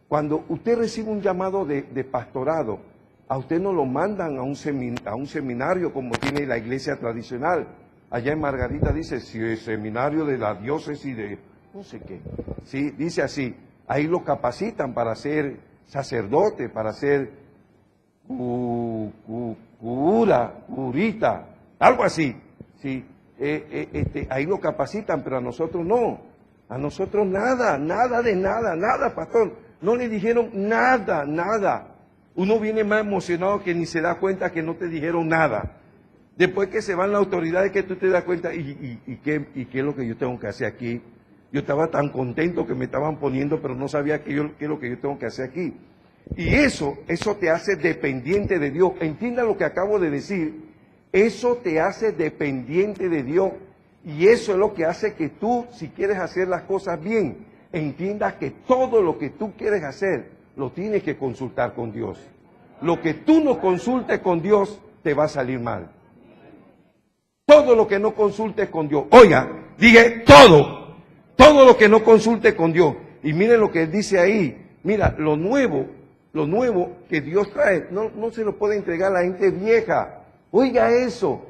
Cuando usted recibe un llamado de pastorado, a usted no lo mandan a un seminario como tiene la iglesia tradicional. Allá en Margarita dice, si el seminario de la diócesis de no sé qué. Sí, dice así, ahí lo capacitan para ser sacerdote, para ser curita, algo así. Sí, ahí lo capacitan, pero a nosotros no. A nosotros nada, nada, pastor. No le dijeron nada. Uno viene más emocionado que ni se da cuenta que no te dijeron nada. Después que se van las autoridades que tú te das cuenta, ¿y qué es lo que yo tengo que hacer aquí? Yo estaba tan contento que me estaban poniendo, pero no sabía qué es lo que yo tengo que hacer aquí. Y eso te hace dependiente de Dios. Entienda lo que acabo de decir. Eso te hace dependiente de Dios. Y eso es lo que hace que tú, si quieres hacer las cosas bien, entiendas que todo lo que tú quieres hacer, lo tienes que consultar con Dios. Lo que tú no consultes con Dios, te va a salir mal. Todo lo que no consultes con Dios. Oiga, dije todo lo que no consultes con Dios. Y miren lo que él dice ahí. Mira, lo nuevo que Dios trae, no se lo puede entregar a la gente vieja. Oiga eso.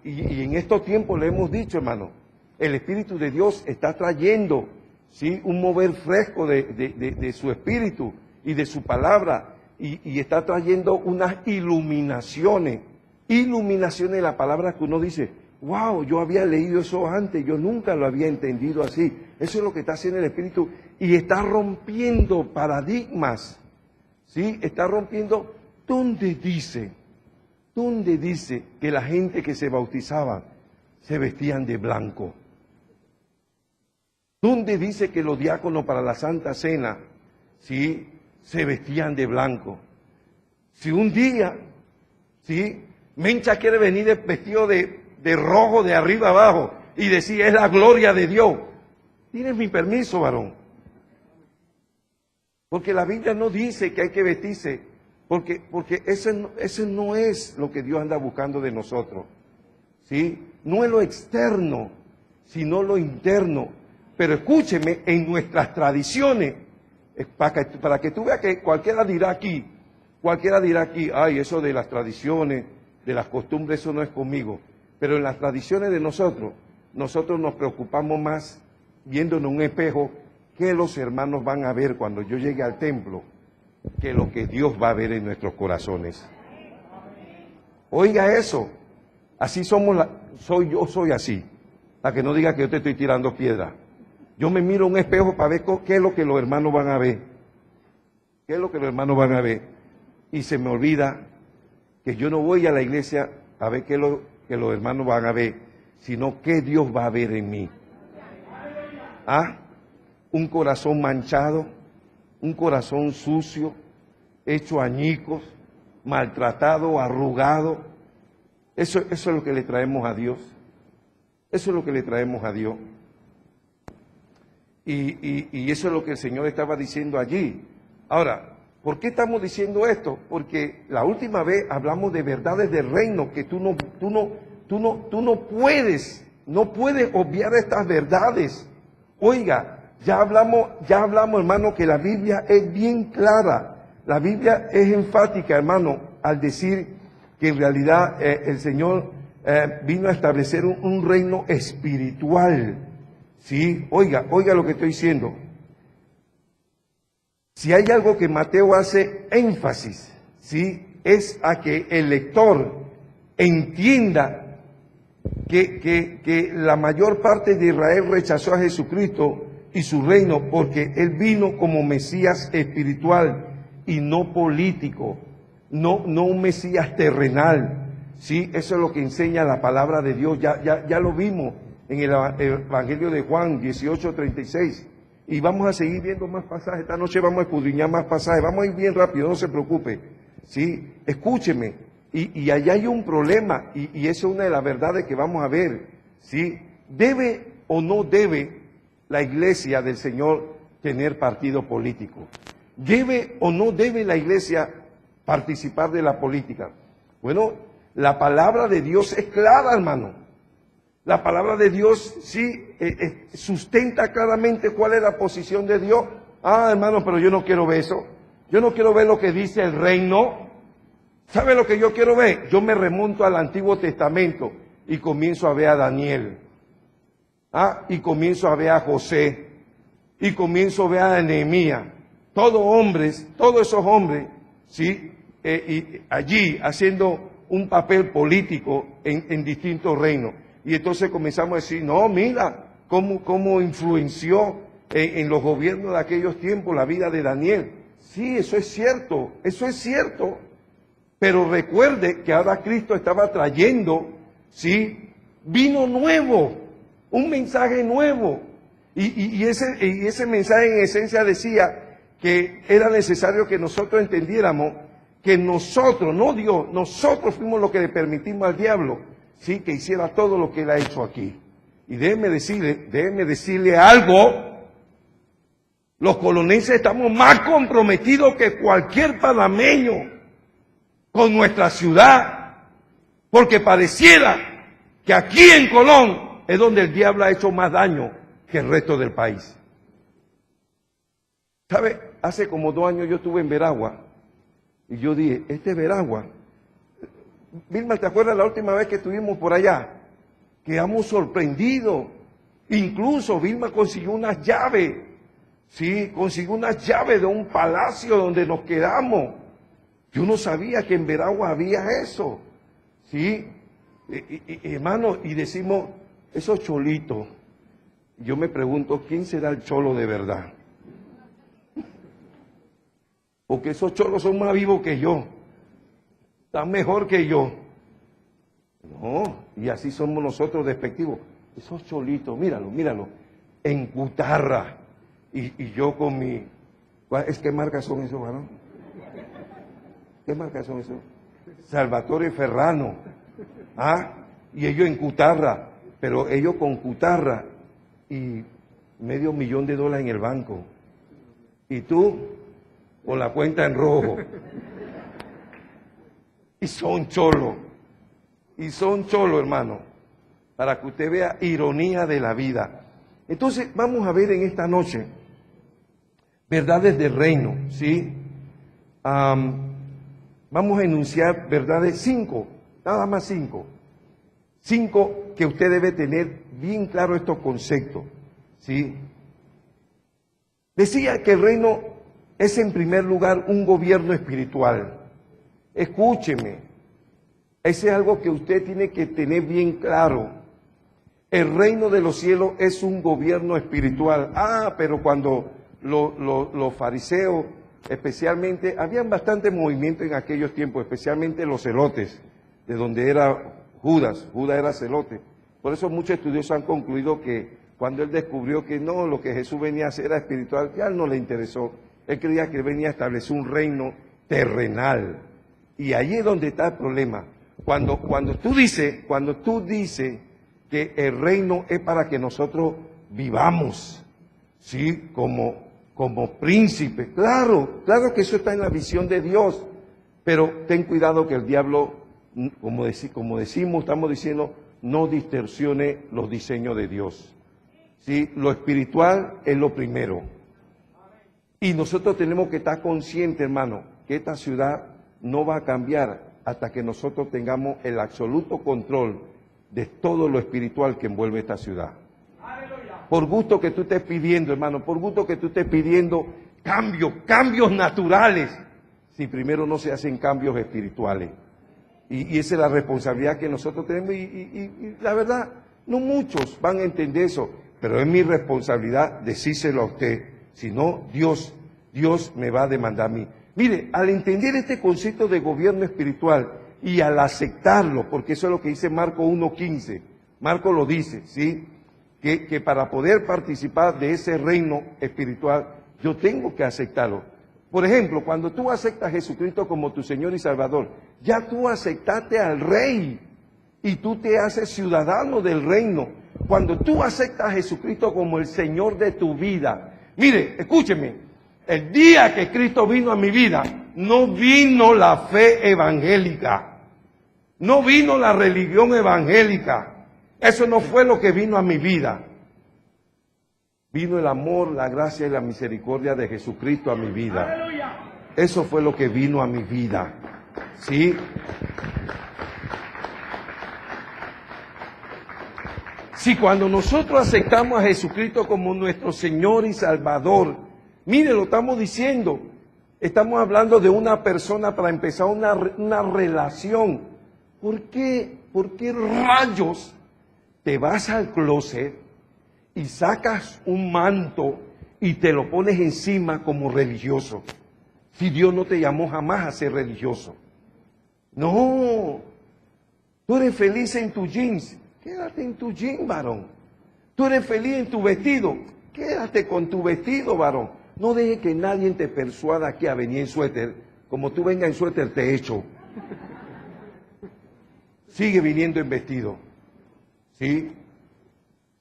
Y en estos tiempos le hemos dicho, hermano, el Espíritu de Dios está trayendo, ¿sí?, un mover fresco de su Espíritu y de su palabra, y está trayendo unas iluminaciones de la palabra que uno dice, wow, yo había leído eso antes, yo nunca lo había entendido así. Eso es lo que está haciendo el Espíritu, y está rompiendo paradigmas, ¿sí? Está rompiendo. ¿Dónde dice que la gente que se bautizaba se vestían de blanco? ¿Dónde dice que los diáconos para la Santa Cena, sí, se vestían de blanco? Si un día, sí, Mencha quiere venir vestido de rojo de arriba abajo y decir, es la gloria de Dios, tienes mi permiso, varón. Porque la Biblia no dice que hay que vestirse, porque ese no es lo que Dios anda buscando de nosotros, ¿sí? No es lo externo, sino lo interno. Pero escúcheme, en nuestras tradiciones, para que tú veas que cualquiera dirá aquí, ay, eso de las tradiciones, de las costumbres, eso no es conmigo. Pero en las tradiciones de nosotros nos preocupamos más viéndonos en un espejo, qué los hermanos van a ver cuando yo llegue al templo, que lo que Dios va a ver en nuestros corazones. Oiga eso, así yo soy así, para que no diga que yo te estoy tirando piedra. Yo me miro a un espejo para ver qué es lo que los hermanos van a ver. ¿Qué es lo que los hermanos van a ver? Y se me olvida que yo no voy a la iglesia a ver qué es lo que los hermanos van a ver, sino qué Dios va a ver en mí. ¿Ah? Un corazón manchado, un corazón sucio, hecho añicos, maltratado, arrugado. Eso es lo que le traemos a Dios. Eso es lo que le traemos a Dios. Y eso es lo que el Señor estaba diciendo allí. Ahora, ¿por qué estamos diciendo esto? Porque la última vez hablamos de verdades del reino, que tú no puedes obviar estas verdades. Oiga, ya hablamos, hermano, que la Biblia es bien clara. La Biblia es enfática, hermano, al decir que en realidad el Señor vino a establecer un reino espiritual. Sí, oiga lo que estoy diciendo. Si hay algo que Mateo hace énfasis, sí, es a que el lector entienda que la mayor parte de Israel rechazó a Jesucristo y su reino porque Él vino como Mesías espiritual y no político, no un Mesías terrenal. Sí, eso es lo que enseña la palabra de Dios. Ya lo vimos en el Evangelio de Juan 18:36. Y vamos a seguir viendo más pasajes. Esta noche vamos a escudriñar más pasajes. Vamos a ir bien rápido, no se preocupe. ¿Sí? Escúcheme. Y allá hay un problema. Y eso es una de las verdades que vamos a ver. ¿Sí? ¿Debe o no debe la iglesia del Señor tener partido político? ¿Debe o no debe la iglesia participar de la política? Bueno, la palabra de Dios es clara, hermano. La palabra de Dios sí sustenta claramente cuál es la posición de Dios. Ah, hermano, pero yo no quiero ver eso. Yo no quiero ver lo que dice el reino. ¿Sabe lo que yo quiero ver? Yo me remonto al Antiguo Testamento y comienzo a ver a Daniel. Y comienzo a ver a José. Y comienzo a ver a Nehemías. Todos esos hombres, ¿sí? Y allí haciendo un papel político en distintos reinos. Y entonces comenzamos a decir, no, mira cómo influenció en los gobiernos de aquellos tiempos la vida de Daniel. Sí, eso es cierto. Pero recuerde que ahora Cristo estaba trayendo, ¿sí? Vino nuevo, un mensaje nuevo. Y ese mensaje en esencia decía que era necesario que nosotros entendiéramos que nosotros, no Dios, nosotros fuimos los que le permitimos al diablo, sí, que hiciera todo lo que él ha hecho aquí. Y déjeme decirle algo. Los colonenses estamos más comprometidos que cualquier panameño con nuestra ciudad, porque pareciera que aquí en Colón es donde el diablo ha hecho más daño que el resto del país. ¿Sabe? Hace como 2 años yo estuve en Veragua y yo dije, Veragua, Vilma, ¿te acuerdas la última vez que estuvimos por allá? Quedamos sorprendidos. Incluso Vilma consiguió unas llaves. Sí, consiguió unas llaves de un palacio donde nos quedamos. Yo no sabía que en Veragua había eso. Sí, hermano, y decimos, esos cholitos. Yo me pregunto, ¿quién será el cholo de verdad? Porque esos cholos son más vivos que yo. Están mejor que yo. No, y así somos nosotros despectivos. Esos cholitos, míralo, en cutarra. Y yo con mi... ¿Qué marcas son esos, varón? ¿Qué marcas son esos? Salvatore Ferrano. Y ellos en cutarra. Pero ellos con cutarra y $500,000 en el banco. Y tú con la cuenta en rojo. Y son cholos, hermano, para que usted vea ironía de la vida. Entonces, vamos a ver en esta noche verdades del reino, ¿sí? Vamos a enunciar verdades 5, nada más 5. 5 que usted debe tener bien claro estos conceptos, ¿sí? Decía que el reino es en primer lugar un gobierno espiritual. Escúcheme, ese es algo que usted tiene que tener bien claro. El reino de los cielos es un gobierno espiritual. Pero cuando los fariseos, especialmente, habían bastante movimiento en aquellos tiempos, especialmente los celotes, de donde era Judas era celote. Por eso muchos estudiosos han concluido que cuando él descubrió que no, lo que Jesús venía a hacer era espiritual, ya no le interesó. Él creía que venía a establecer un reino terrenal. Y ahí es donde está el problema. Cuando tú dices que el reino es para que nosotros vivamos, ¿sí? Como príncipe. Claro que eso está en la visión de Dios. Pero ten cuidado que el diablo, como decimos, estamos diciendo, no distorsione los diseños de Dios. ¿Sí? Lo espiritual es lo primero. Y nosotros tenemos que estar conscientes, hermano, que esta ciudad no va a cambiar hasta que nosotros tengamos el absoluto control de todo lo espiritual que envuelve esta ciudad. Por gusto que tú estés pidiendo, hermano, por gusto que tú estés pidiendo cambios naturales, si primero no se hacen cambios espirituales. Y esa es la responsabilidad que nosotros tenemos y la verdad, no muchos van a entender eso, pero es mi responsabilidad decírselo a usted. Si no, Dios me va a demandar a mí. Mire, al entender este concepto de gobierno espiritual y al aceptarlo, porque eso es lo que dice Marco 1:15, Marco lo dice, ¿sí? Que para poder participar de ese reino espiritual, yo tengo que aceptarlo. Por ejemplo, cuando tú aceptas a Jesucristo como tu Señor y Salvador, ya tú aceptaste al Rey y tú te haces ciudadano del reino. Cuando tú aceptas a Jesucristo como el Señor de tu vida, mire, escúcheme, el día que Cristo vino a mi vida, no vino la fe evangélica, no vino la religión evangélica, eso no fue lo que vino a mi vida. Vino el amor, la gracia y la misericordia de Jesucristo a mi vida. Eso fue lo que vino a mi vida. ¿Sí? Si cuando nosotros aceptamos a Jesucristo como nuestro Señor y Salvador, mire, lo estamos diciendo, estamos hablando de una persona para empezar una relación. ¿Por qué rayos te vas al closet y sacas un manto y te lo pones encima como religioso? Si Dios no te llamó jamás a ser religioso. No, tú eres feliz en tu jeans, quédate en tu jeans, varón. Tú eres feliz en tu vestido, quédate con tu vestido, varón. No dejes que nadie te persuada aquí a venir en suéter. Como tú vengas en suéter te echo. Sigue viniendo en vestido. ¿Sí?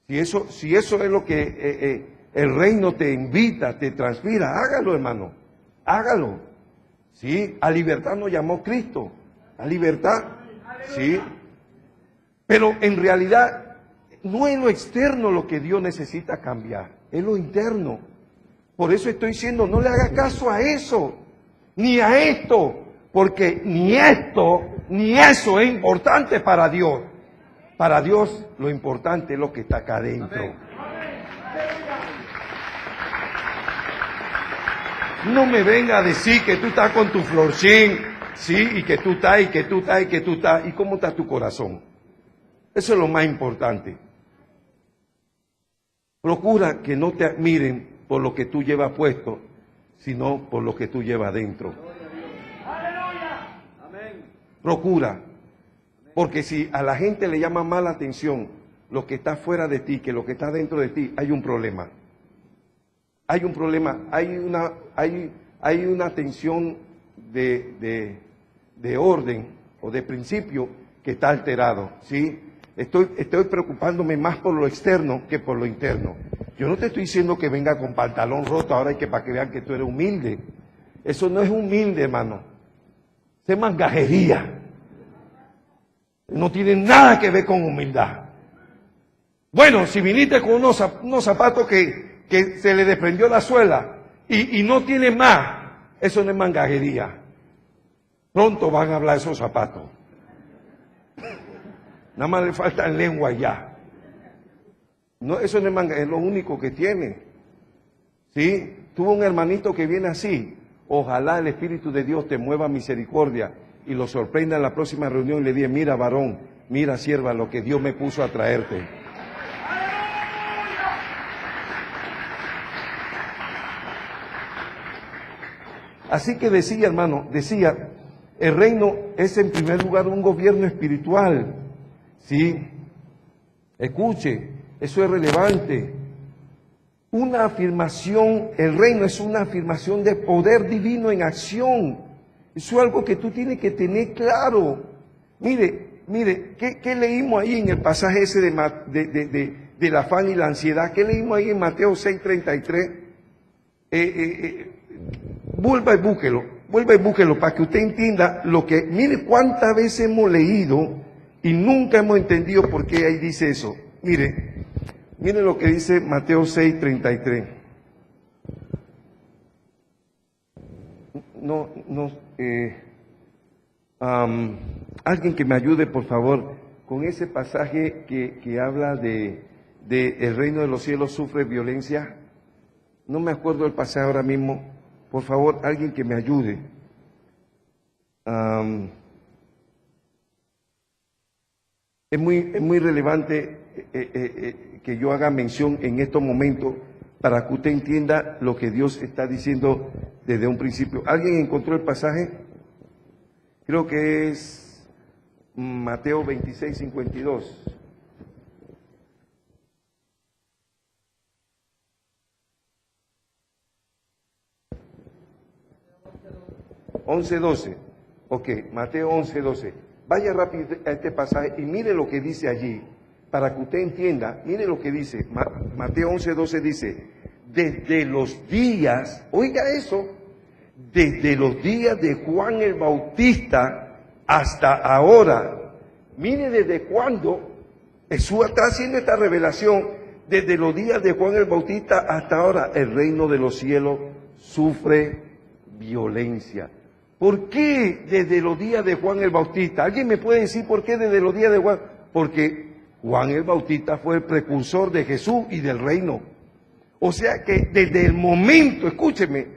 Si eso es lo que el reino te invita, te transpira, hágalo, hermano, hágalo. ¿Sí? A libertad nos llamó Cristo, a libertad, ¿sí? Pero en realidad no es lo externo lo que Dios necesita cambiar, es lo interno. Por eso estoy diciendo, no le haga caso a eso, ni a esto, porque ni esto, ni eso es importante para Dios. Para Dios lo importante es lo que está acá adentro. No me venga a decir que tú estás con tu florcín, sí, y que tú estás, y que tú estás, y que tú estás. ¿Y cómo está tu corazón? Eso es lo más importante. Procura que no te admiren por lo que tú llevas puesto, sino por lo que tú llevas dentro. Procura. Porque si a la gente le llama más la atención lo que está fuera de ti que lo que está dentro de ti, hay un problema. Hay un problema, hay una tensión de orden o de principio que está alterado, ¿sí? Estoy preocupándome más por lo externo que por lo interno. Yo no te estoy diciendo que venga con pantalón roto ahora y que para que vean que tú eres humilde. Eso no es humilde, hermano. Eso es mangajería. No tiene nada que ver con humildad. Bueno, si viniste con unos zapatos que se le desprendió la suela y no tiene más, eso no es mangajería. Pronto van a hablar esos zapatos. Nada más le falta lengua ya. No, eso no es mangajería, es lo único que tiene. ¿Sí? Tuvo un hermanito que viene así. Ojalá el Espíritu de Dios te mueva misericordia y lo sorprenda en la próxima reunión y le diga, mira varón, mira sierva, lo que Dios me puso a traerte. Así que decía, hermano, el reino es en primer lugar un gobierno espiritual. ¿Sí? Escuche, eso es relevante. Una afirmación, el reino es una afirmación de poder divino en acción. Eso es algo que tú tienes que tener claro. Mire, ¿qué leímos ahí en el pasaje ese del afán y la ansiedad? ¿Qué leímos ahí en Mateo 6:33? Vuelva y búsquelo para que usted entienda lo que, mire cuántas veces hemos leído y nunca hemos entendido por qué ahí dice eso. Mire lo que dice Mateo 6:33. Alguien que me ayude, por favor, con ese pasaje que habla de el reino de los cielos sufre violencia. No me acuerdo el pasaje ahora mismo. Por favor, alguien que me ayude. Es muy relevante que yo haga mención en estos momentos para que usted entienda lo que Dios está diciendo desde un principio. ¿Alguien encontró el pasaje? Creo que es Mateo 26:52. (11:12). Ok, Mateo 11:12. Vaya rápido a este pasaje y mire lo que dice allí, para que usted entienda. Mire lo que dice. Mateo 11:12 dice: desde los días, oiga eso, desde los días de Juan el Bautista hasta ahora. Mire desde cuándo Jesús está haciendo esta revelación. Desde los días de Juan el Bautista hasta ahora, el reino de los cielos sufre violencia. ¿Por qué desde los días de Juan el Bautista? ¿Alguien me puede decir por qué desde los días de Juan? Porque Juan el Bautista fue el precursor de Jesús y del reino. O sea que desde el momento, escúcheme,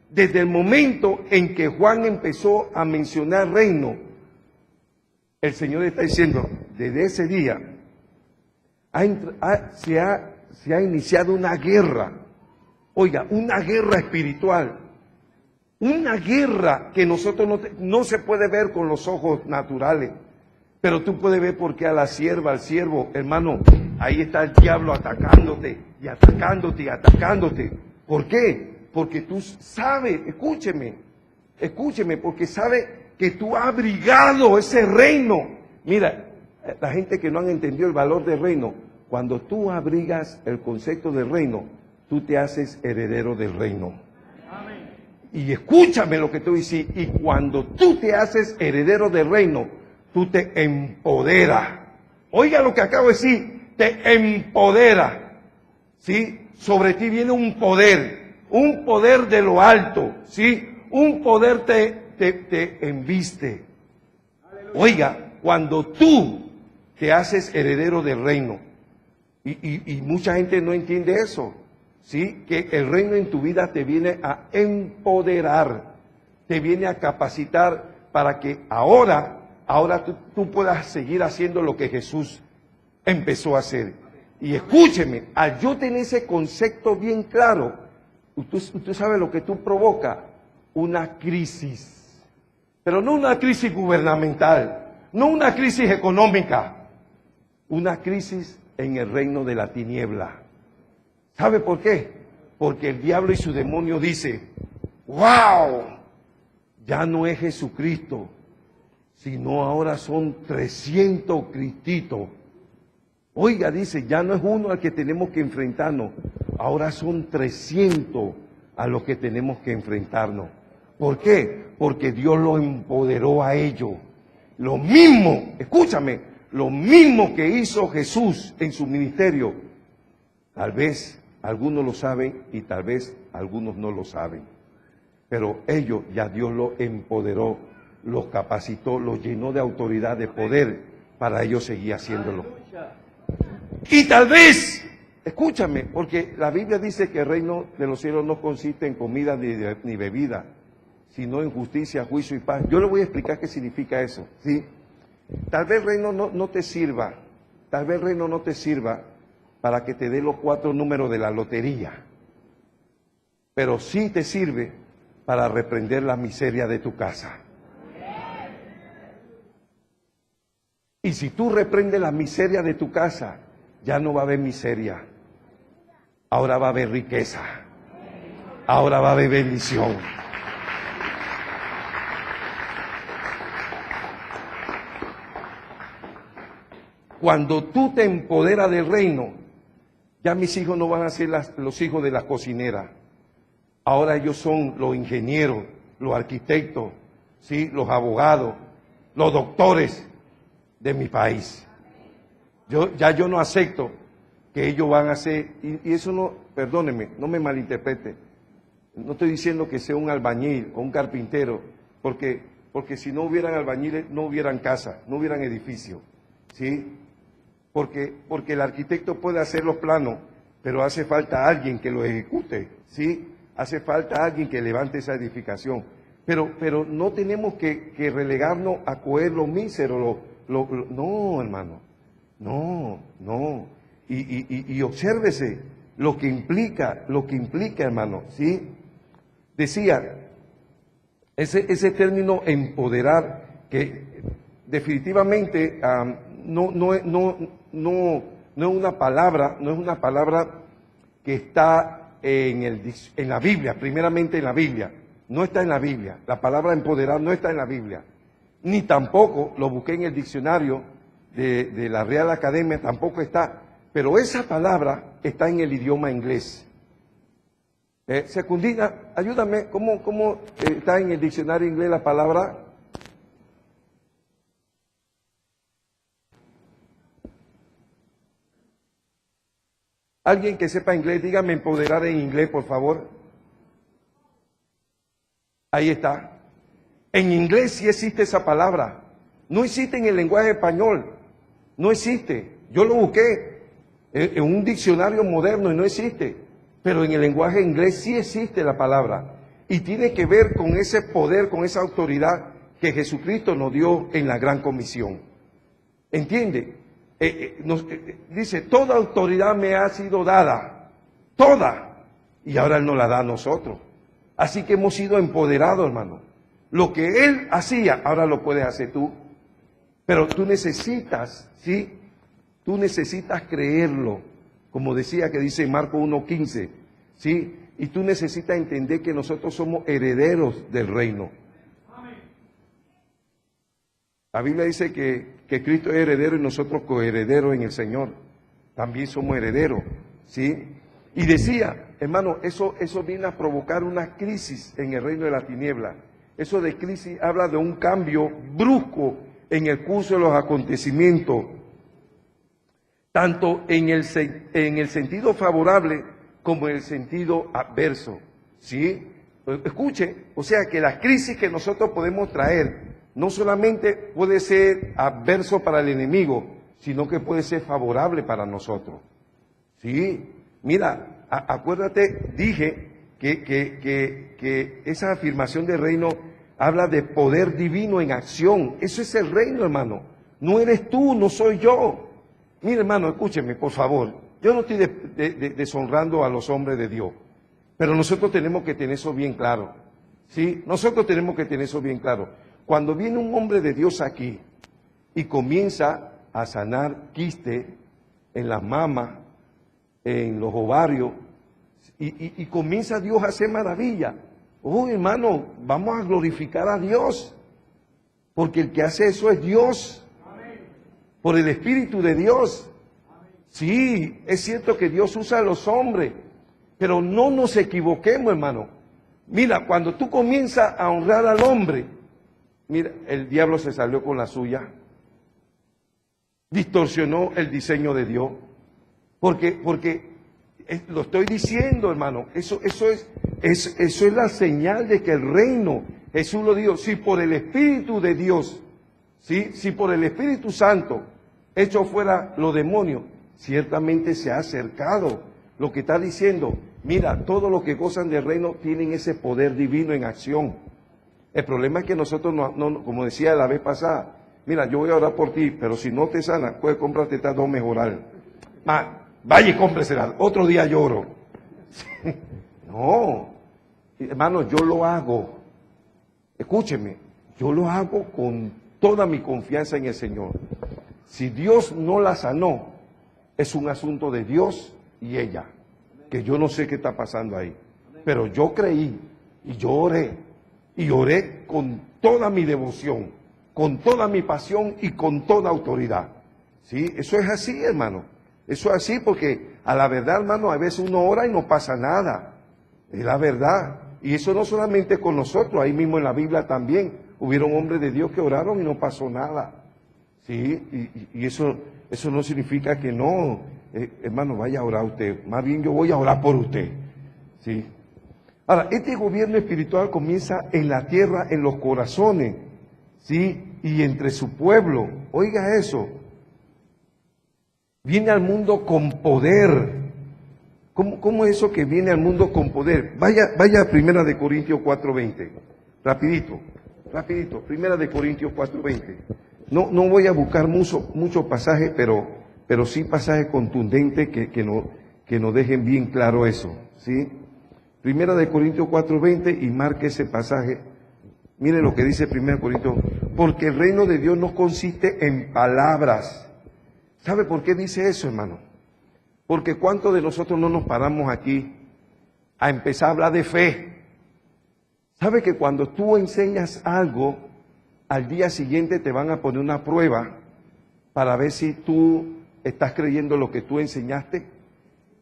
desde el momento en que Juan empezó a mencionar reino, el Señor está diciendo, desde ese día se ha iniciado una guerra. Oiga, una guerra espiritual. Una guerra que nosotros no se puede ver con los ojos naturales, pero tú puedes ver por qué a la sierva, al siervo, hermano, ahí está el diablo atacándote y atacándote y atacándote. ¿Por qué? Porque tú sabes, escúcheme, porque sabes que tú has abrigado ese reino. Mira, la gente que no han entendido el valor del reino, cuando tú abrigas el concepto del reino, tú te haces heredero del reino. Y escúchame lo que te voy a decir, y cuando tú te haces heredero del reino, tú te empoderas. Oiga lo que acabo de decir, te empodera, ¿sí? Sobre ti viene un poder de lo alto, ¿sí? Un poder te embiste. Oiga, cuando tú te haces heredero del reino, y mucha gente no entiende eso, ¿sí? Que el reino en tu vida te viene a empoderar, te viene a capacitar para que ahora tú puedas seguir haciendo lo que Jesús empezó a hacer. Y escúcheme, al yo tener ese concepto bien claro, usted sabe lo que tú provoca, una crisis. Pero no una crisis gubernamental, no una crisis económica, una crisis en el reino de la tiniebla. ¿Sabe por qué? Porque el diablo y su demonio dice, ¡wow! Ya no es Jesucristo, sino ahora son 300 Cristitos. Oiga, dice, ya no es uno al que tenemos que enfrentarnos, ahora son 300 a los que tenemos que enfrentarnos. ¿Por qué? Porque Dios lo empoderó a ellos. Lo mismo, escúchame, lo mismo que hizo Jesús en su ministerio. Tal vez algunos lo saben y tal vez algunos no lo saben. Pero ellos, ya Dios los empoderó, los capacitó, los llenó de autoridad, de poder, para ellos seguir haciéndolo. Y tal vez, escúchame, porque la Biblia dice que el reino de los cielos no consiste en comida ni bebida, sino en justicia, juicio y paz. Yo le voy a explicar qué significa eso, ¿sí? Tal vez el reino no te sirva, tal vez el reino no te sirva para que te dé los 4 números de la lotería, pero sí te sirve para reprender la miseria de tu casa. Y si tú reprendes la miseria de tu casa, ya no va a haber miseria, ahora va a haber riqueza, ahora va a haber bendición. Cuando tú te empoderas del reino, ya mis hijos no van a ser los hijos de las cocineras. Ahora ellos son los ingenieros, los arquitectos, ¿sí? Los abogados, los doctores de mi país. Yo no acepto que ellos van a ser, y eso no, perdónenme, no me malinterprete. No estoy diciendo que sea un albañil o un carpintero, porque si no hubieran albañiles, no hubieran casa, no hubieran edificio, ¿sí? Porque el arquitecto puede hacer los planos, pero hace falta alguien que lo ejecute, ¿sí? Hace falta alguien que levante esa edificación. Pero no tenemos que relegarnos a coger lo mísero, no, hermano, no. Y obsérvese lo que implica, hermano, ¿sí? Decía, ese término empoderar, que definitivamente no es una palabra que está en la Biblia, primeramente en la Biblia. No está en la Biblia. La palabra empoderar no está en la Biblia. Ni tampoco, lo busqué en el diccionario de la Real Academia, tampoco está. Pero esa palabra está en el idioma inglés. Secundina, ayúdame, ¿cómo está en el diccionario inglés la palabra? Alguien que sepa inglés, dígame empoderar en inglés, por favor. Ahí está. En inglés sí existe esa palabra. No existe en el lenguaje español. No existe. Yo lo busqué en un diccionario moderno y no existe. Pero en el lenguaje inglés sí existe la palabra. Y tiene que ver con ese poder, con esa autoridad que Jesucristo nos dio en la Gran Comisión. ¿Entiende? Dice, toda autoridad me ha sido dada. Toda. Y ahora Él nos la da a nosotros. Así que hemos sido empoderados, hermano. Lo que Él hacía, ahora lo puedes hacer tú. Pero tú necesitas, ¿sí? Tú necesitas creerlo. Como decía que dice Marcos 1:15, ¿sí? Y tú necesitas entender que nosotros somos herederos del reino. La Biblia dice que Cristo es heredero y nosotros coherederos en el Señor. También somos herederos, ¿sí? Y decía, hermano, eso viene a provocar una crisis en el reino de la tiniebla. Eso de crisis habla de un cambio brusco en el curso de los acontecimientos, tanto en el sentido favorable como en el sentido adverso, ¿sí? Escuche, o sea que la crisis que nosotros podemos traer no solamente puede ser adverso para el enemigo, sino que puede ser favorable para nosotros, ¿sí? Mira, acuérdate, dije que esa afirmación del reino habla de poder divino en acción. Eso es el reino, hermano. No eres tú, no soy yo. Mira, hermano, escúcheme, por favor. Yo no estoy deshonrando a los hombres de Dios, pero nosotros tenemos que tener eso bien claro, ¿sí? Nosotros tenemos que tener eso bien claro. Cuando viene un hombre de Dios aquí y comienza a sanar quiste en las mamas, en los ovarios, y comienza Dios a hacer maravilla. Oh, hermano, vamos a glorificar a Dios, porque el que hace eso es Dios, por el Espíritu de Dios. Sí, es cierto que Dios usa a los hombres, pero no nos equivoquemos, hermano. Mira, cuando tú comienzas a honrar al hombre, mira, el diablo se salió con la suya, distorsionó el diseño de Dios, porque lo estoy diciendo, hermano, eso es la señal de que el reino, Jesús lo dijo, si por el Espíritu de Dios, ¿sí? Si por el Espíritu Santo hecho fuera los demonios, ciertamente se ha acercado. Lo que está diciendo, mira, todos los que gozan del reino tienen ese poder divino en acción. El problema es que nosotros, no, como decía la vez pasada, mira, yo voy a orar por ti, pero si no te sana, puedes comprarte estas dos mejorar. Vaya y cómpresela, otro día lloro. No, hermano, yo lo hago. Escúcheme, yo lo hago con toda mi confianza en el Señor. Si Dios no la sanó, es un asunto de Dios y ella, que yo no sé qué está pasando ahí. Pero yo creí y yo oré con toda mi devoción, con toda mi pasión y con toda autoridad. Sí, eso es así, hermano. Eso es así porque a la verdad, hermano, a veces uno ora y no pasa nada. Es la verdad. Y eso no solamente con nosotros, ahí mismo en la Biblia también. Hubieron hombres de Dios que oraron y no pasó nada. Sí, y eso no significa que no, hermano, vaya a orar usted. Más bien yo voy a orar por usted. Sí. Ahora, este gobierno espiritual comienza en la tierra, en los corazones, ¿sí? Y entre su pueblo. Oiga eso. Viene al mundo con poder. ¿Cómo es eso que viene al mundo con poder? Vaya a Primera de Corintios 4:20. Rapidito. Primera de Corintios 4:20. No voy a buscar muchos pasajes, pero sí pasajes contundentes que nos dejen bien claro eso, ¿sí? Primera de Corintios 4:20 y marque ese pasaje. Mire lo que dice Primera de Corintios. Porque el reino de Dios no consiste en palabras. ¿Sabe por qué dice eso, hermano? Porque ¿cuántos de nosotros no nos paramos aquí a empezar a hablar de fe? ¿Sabe que cuando tú enseñas algo, al día siguiente te van a poner una prueba para ver si tú estás creyendo lo que tú enseñaste?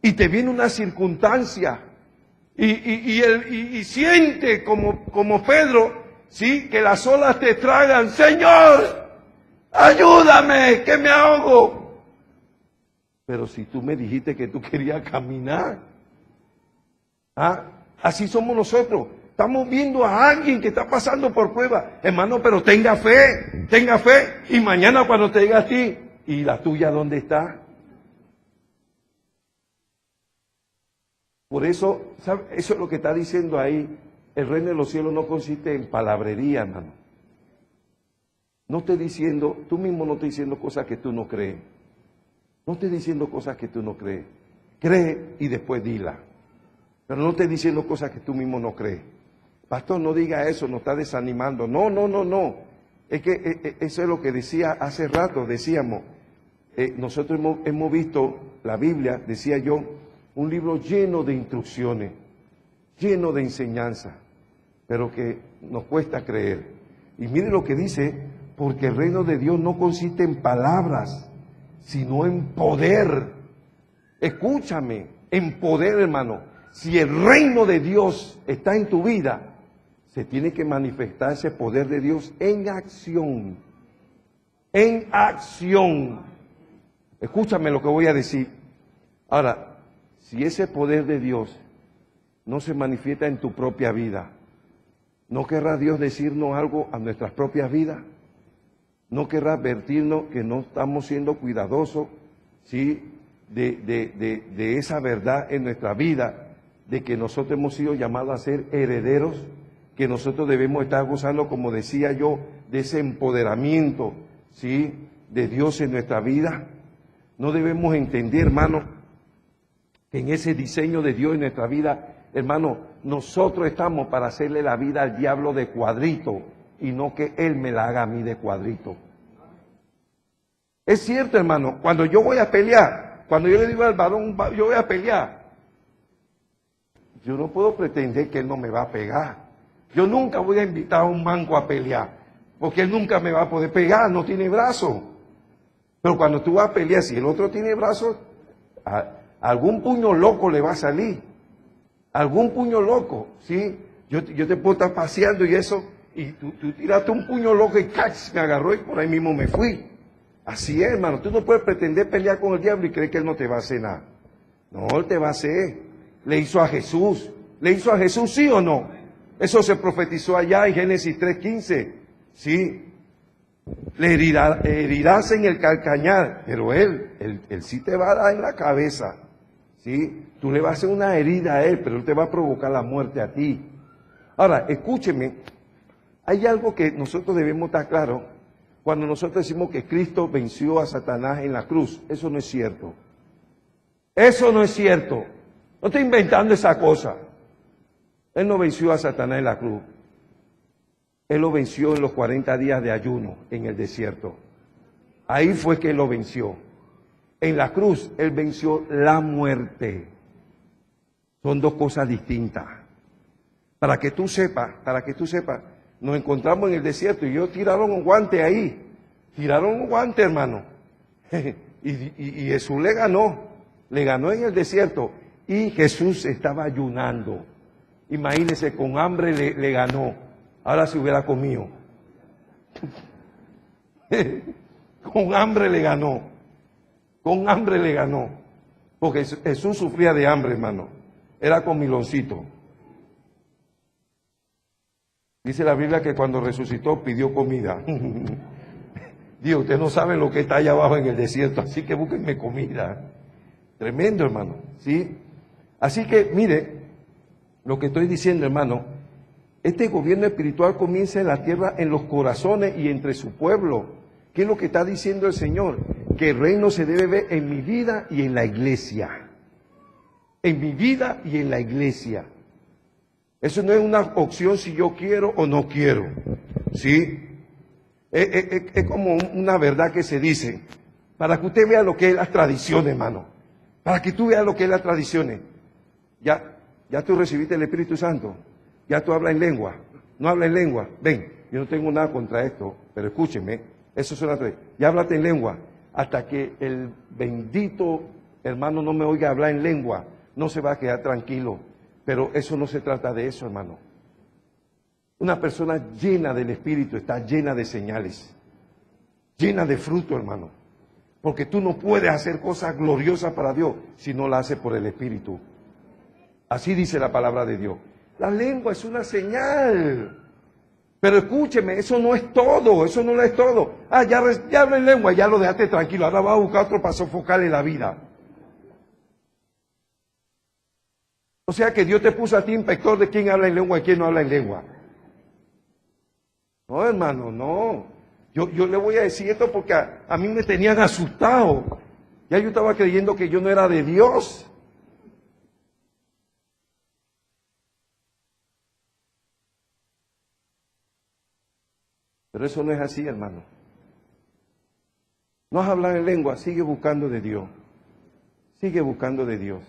Y te viene una circunstancia y siente como Pedro, sí, que las olas te tragan. Señor, ayúdame, que me ahogo. Pero si tú me dijiste que tú querías caminar, así somos nosotros. Estamos viendo a alguien que está pasando por prueba. Hermano, pero tenga fe. Y mañana cuando te diga a ti, ¿y la tuya dónde está? Por eso, ¿sabe? Eso es lo que está diciendo ahí. El reino de los cielos no consiste en palabrería, hermano. No estés diciendo, tú mismo no estés diciendo cosas que tú no crees. No estés diciendo cosas que tú no crees. Cree y después dila. Pero no estés diciendo cosas que tú mismo no crees. Pastor, no diga eso, nos está desanimando. No. Es que eso es lo que decía hace rato, decíamos. Nosotros hemos visto la Biblia, decía yo, un libro lleno de instrucciones, lleno de enseñanza, pero que nos cuesta creer. Y mire lo que dice, porque el reino de Dios no consiste en palabras, sino en poder. Escúchame, en poder, hermano. Si el reino de Dios está en tu vida, se tiene que manifestar ese poder de Dios en acción. En acción. Escúchame lo que voy a decir. Ahora, si ese poder de Dios no se manifiesta en tu propia vida, ¿no querrá Dios decirnos algo a nuestras propias vidas? ¿No querrá advertirnos que no estamos siendo cuidadosos, ¿sí?, de esa verdad en nuestra vida, de que nosotros hemos sido llamados a ser herederos, que nosotros debemos estar gozando, como decía yo, de ese empoderamiento, ¿sí?, de Dios en nuestra vida? No debemos entender, hermano, que en ese diseño de Dios en nuestra vida, hermano, nosotros estamos para hacerle la vida al diablo de cuadrito y no que él me la haga a mí de cuadrito. Es cierto, hermano, cuando yo voy a pelear, cuando yo le digo al varón, yo voy a pelear, yo no puedo pretender que él no me va a pegar. Yo nunca voy a invitar a un manco a pelear, porque él nunca me va a poder pegar, no tiene brazo. Pero cuando tú vas a pelear, si el otro tiene brazos, algún puño loco le va a salir. Algún puño loco, ¿sí? Yo te puedo estar paseando y eso, y tú tiraste un puño loco y ¡caч! Me agarró y por ahí mismo me fui. Así es, hermano. Tú no puedes pretender pelear con el diablo y creer que él no te va a hacer nada. No, él te va a hacer. Le hizo a Jesús. ¿Le hizo a Jesús, sí o no? Eso se profetizó allá en Génesis 3:15. Sí. Le herirás en el calcañar, pero él sí te va a dar en la cabeza. ¿Sí? Tú le vas a hacer una herida a él, pero él te va a provocar la muerte a ti. Ahora, escúcheme. Hay algo que nosotros debemos estar claros. Cuando nosotros decimos que Cristo venció a Satanás en la cruz, eso no es cierto. Eso no es cierto. No estoy inventando esa cosa. Él no venció a Satanás en la cruz. Él lo venció en los 40 días de ayuno en el desierto. Ahí fue que él lo venció. En la cruz, él venció la muerte. Son dos cosas distintas. Para que tú sepas, nos encontramos en el desierto y ellos tiraron un guante ahí. Tiraron un guante, hermano. Y Jesús le ganó en el desierto. Y Jesús estaba ayunando. Imagínense, con hambre le ganó. Ahora se hubiera comido. Con hambre le ganó. Con hambre le ganó. Porque Jesús sufría de hambre, hermano. Era comiloncito. Dice la Biblia que cuando resucitó pidió comida. Dios, usted no sabe lo que está allá abajo en el desierto, así que búsquenme comida. Tremendo, hermano, ¿sí? Así que, mire, lo que estoy diciendo, hermano, este gobierno espiritual comienza en la tierra, en los corazones y entre su pueblo. ¿Qué es lo que está diciendo el Señor? Que el reino se debe ver en mi vida y en la iglesia. En mi vida y en la iglesia. Eso no es una opción si yo quiero o no quiero, ¿sí? Es como una verdad que se dice, para que usted vea lo que es las tradiciones, hermano. Para que tú veas lo que es las tradiciones. Ya tú recibiste el Espíritu Santo. Ya tú hablas en lengua. No hablas en lengua. Ven, yo no tengo nada contra esto, pero escúcheme. Eso es una tradición. Ya hablaste en lengua. Hasta que el bendito hermano no me oiga hablar en lengua, no se va a quedar tranquilo. Pero eso no se trata de eso, hermano. Una persona llena del Espíritu está llena de señales, llena de fruto, hermano. Porque tú no puedes hacer cosas gloriosas para Dios si no la haces por el Espíritu. Así dice la palabra de Dios. La lengua es una señal. Pero escúcheme, eso no es todo, eso no lo es todo. Ya habla en lengua, ya lo dejaste tranquilo. Ahora vas a buscar otro paso focal en la vida. O sea que Dios te puso a ti inspector de quién habla en lengua y quién no habla en lengua. No, hermano, no. Yo le voy a decir esto porque a mí me tenían asustado. Ya yo estaba creyendo que yo no era de Dios. Pero eso no es así, hermano. No has hablado en lengua, sigue buscando de Dios. Sigue buscando de Dios.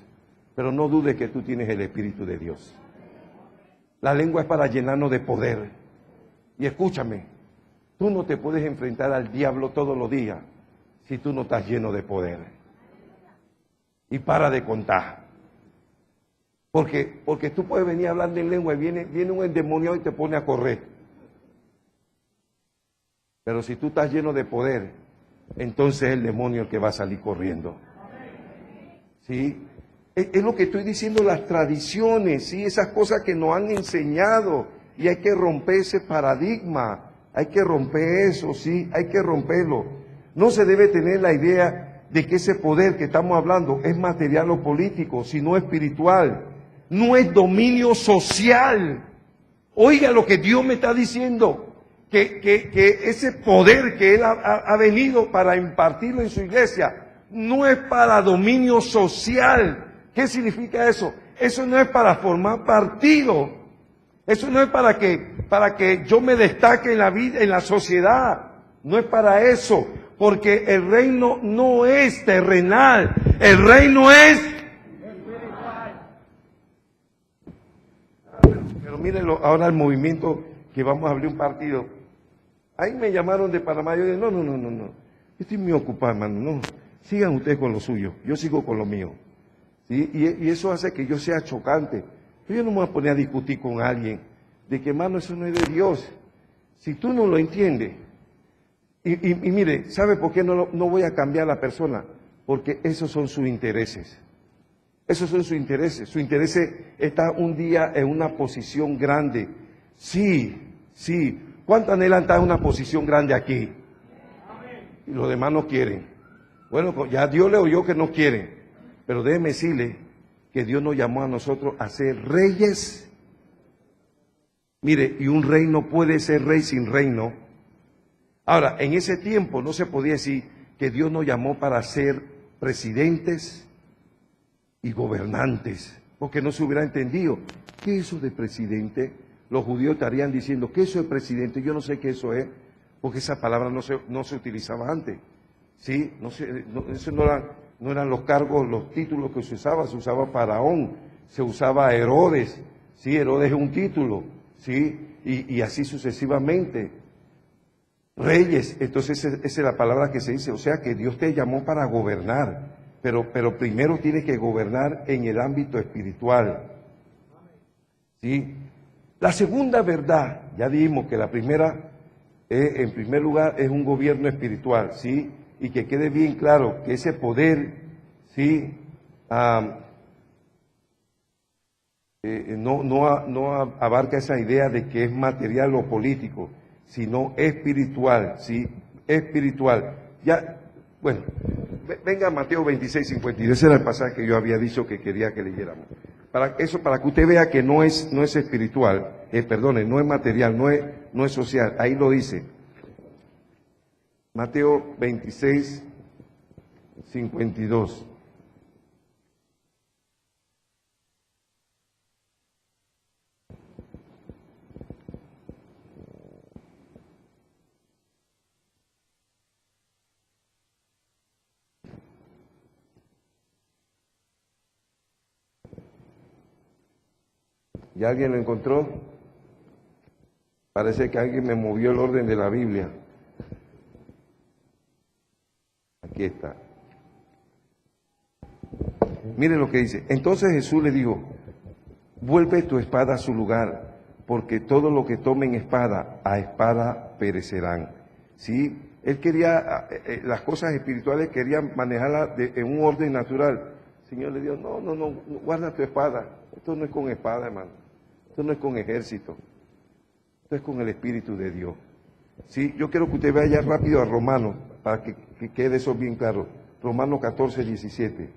Pero no dudes que tú tienes el Espíritu de Dios. La lengua es para llenarnos de poder. Y escúchame, tú no te puedes enfrentar al diablo todos los días si tú no estás lleno de poder. Y para de contar. Porque tú puedes venir hablando en lengua y viene un endemoniado y te pone a correr. Pero si tú estás lleno de poder, entonces es el demonio el que va a salir corriendo. ¿Sí? Es lo que estoy diciendo, las tradiciones, ¿sí? Esas cosas que nos han enseñado. Y hay que romper ese paradigma. Hay que romper eso, ¿sí? Hay que romperlo. No se debe tener la idea de que ese poder que estamos hablando es material o político, sino espiritual. No es dominio social. Oiga lo que Dios me está diciendo. Que ese poder que Él ha venido para impartirlo en su iglesia no es para dominio social. ¿Qué significa eso? Eso no es para formar partido. Eso no es para que yo me destaque en la vida, en la sociedad. No es para eso. Porque el reino no es terrenal. El reino es espiritual. Pero mírenlo, ahora el movimiento que vamos a abrir un partido. Ahí me llamaron de Panamá. Yo dije, no. Yo estoy muy ocupado, hermano. No, sigan ustedes con lo suyo. Yo sigo con lo mío. ¿Sí? Y eso hace que yo sea chocante. Yo no me voy a poner a discutir con alguien de que, hermano, eso no es de Dios. Si tú no lo entiendes. Y mire, ¿sabe por qué no voy a cambiar a la persona? Porque esos son sus intereses. Esos son sus intereses. Su interés está un día en una posición grande. Sí. ¿Cuántos anhelan estar en una posición grande aquí? Y los demás no quieren. Bueno, ya Dios le oyó que no quieren. Pero déjeme decirle que Dios nos llamó a nosotros a ser reyes. Mire, y un rey no puede ser rey sin reino. Ahora, en ese tiempo no se podía decir que Dios nos llamó para ser presidentes y gobernantes, porque no se hubiera entendido. ¿Qué es eso de presidente? Los judíos estarían diciendo, ¿qué es eso de presidente? Yo no sé qué eso es, porque esa palabra no se utilizaba antes. ¿Sí? Eso no eran los cargos, los títulos que se usaba Faraón, se usaba Herodes. ¿Sí? Herodes es un título, ¿sí? Y así sucesivamente. reyes. Entonces esa es la palabra que se dice, o sea que Dios te llamó para gobernar, pero primero tienes que gobernar en el ámbito espiritual. ¿Sí? La segunda verdad, ya dijimos que la primera, en primer lugar, es un gobierno espiritual, ¿sí? Y que quede bien claro que ese poder, ¿sí? No abarca esa idea de que es material o político, sino espiritual, ¿sí? Espiritual. Ya, bueno, venga Mateo 26:52, ese era el pasaje que yo había dicho que quería que leyéramos. Para que usted vea que no es espiritual, perdone, no es material, no es social, ahí lo dice. Mateo 26:52. ¿Ya alguien lo encontró? Parece que alguien me movió el orden de la Biblia. Aquí está. Mire lo que dice. Entonces Jesús le dijo, vuelve tu espada a su lugar, porque todo lo que tomen espada, a espada perecerán. ¿Sí? Él quería, las cosas espirituales quería manejarlas en un orden natural. El Señor le dijo, no, guarda tu espada. Esto no es con espada, hermano. Esto no es con ejército. Esto es con el Espíritu de Dios. ¿Sí? Yo quiero que usted vaya rápido a Romanos, para que quede eso bien claro. Romanos 14:17.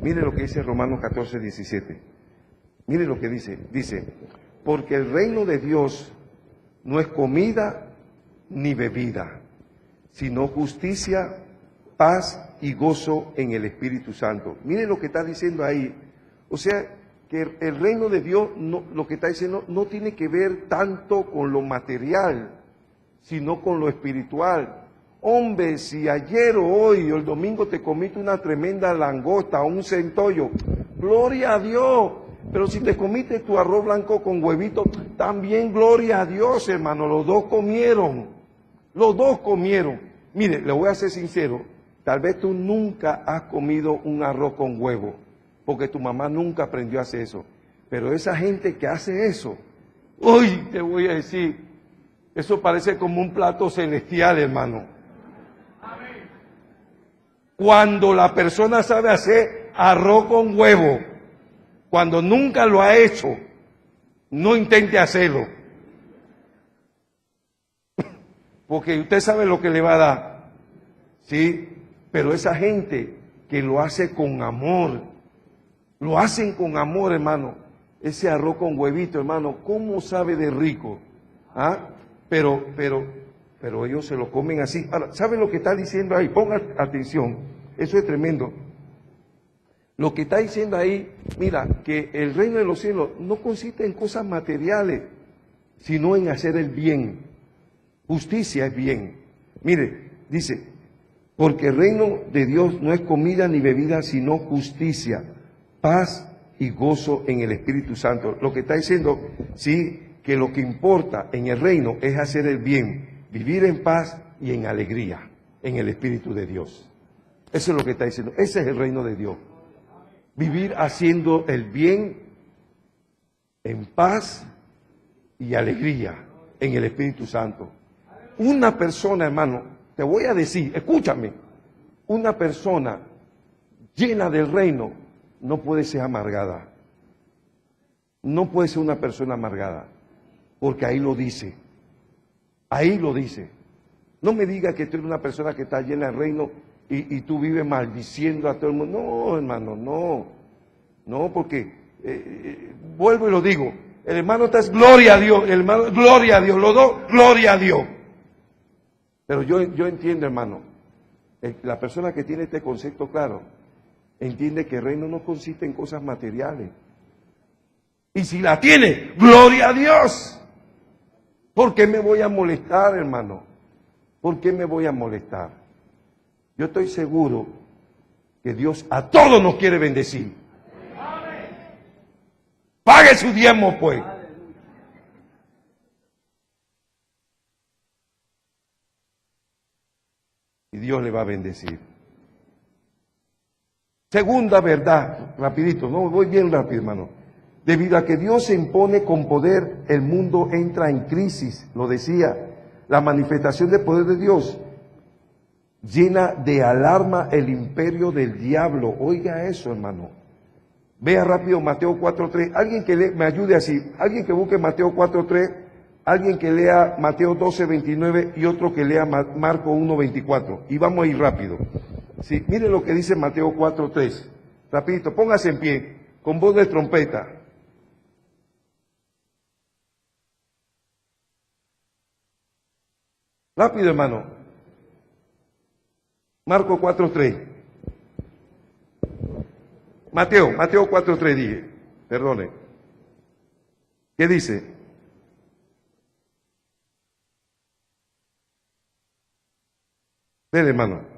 Mire lo que dice Romanos 14:17. Mire lo que dice. Dice, porque el reino de Dios no es comida ni bebida, sino justicia, paz y gozo en el Espíritu Santo. Mire lo que está diciendo ahí. O sea, que el reino de Dios, lo que está diciendo, no tiene que ver tanto con lo material, sino con lo espiritual. Hombre, si ayer o hoy o el domingo te comiste una tremenda langosta o un centollo, gloria a Dios. Pero si te comiste tu arroz blanco con huevito, también gloria a Dios, hermano. Los dos comieron. Los dos comieron. Mire, le voy a ser sincero. Tal vez tú nunca has comido un arroz con huevo, porque tu mamá nunca aprendió a hacer eso. Pero esa gente que hace eso, uy, te voy a decir, eso parece como un plato celestial, hermano. Cuando la persona sabe hacer arroz con huevo, cuando nunca lo ha hecho, no intente hacerlo. Porque usted sabe lo que le va a dar. ¿Sí? Pero esa gente que lo hace con amor, lo hacen con amor, hermano. Ese arroz con huevito, hermano, ¿cómo sabe de rico? ¿Ah? Pero ellos se lo comen así. Ahora, ¿saben lo que está diciendo ahí? Pongan atención, eso es tremendo. Lo que está diciendo ahí, mira, que el reino de los cielos no consiste en cosas materiales, sino en hacer el bien. Justicia es bien. Mire, dice, porque el reino de Dios no es comida ni bebida, sino justicia, paz y gozo en el Espíritu Santo. Lo que está diciendo, sí, que lo que importa en el reino es hacer el bien, vivir en paz y en alegría, en el Espíritu de Dios. Eso es lo que está diciendo. Ese es el reino de Dios. Vivir haciendo el bien en paz y alegría en el Espíritu Santo. Una persona, hermano, te voy a decir, escúchame, una persona llena del reino no puede ser amargada. No puede ser una persona amargada, porque ahí lo dice. Ahí lo dice. No me diga que tú eres una persona que está llena del reino y tú vives maldiciendo a todo el mundo. No, hermano, no. No, porque, vuelvo y lo digo, el hermano está es gloria a Dios, el hermano gloria a Dios, los dos, gloria a Dios. Pero yo entiendo, hermano, la persona que tiene este concepto claro, entiende que el reino no consiste en cosas materiales. Y si la tiene, gloria a Dios. ¿Por qué me voy a molestar, hermano? ¿Por qué me voy a molestar? Yo estoy seguro que Dios a todos nos quiere bendecir. Pague su diezmo, pues. Y Dios le va a bendecir. Segunda verdad, rapidito, no voy bien rápido, hermano. Debido a que Dios se impone con poder, el mundo entra en crisis, lo decía. La manifestación del poder de Dios llena de alarma el imperio del diablo. Oiga eso, hermano. Vea rápido Mateo 4:3. Alguien que me ayude así. Alguien que busque Mateo 4:3. Alguien que lea Mateo 12:29 y otro que lea Marco 1:24. Y vamos a ir rápido. Sí, mire lo que dice Mateo 4:3. Rapidito, póngase en pie, con voz de trompeta. Rápido, hermano. Marco 4:3. Mateo 4:3 dije. Perdone. ¿Qué dice? Dele, hermano.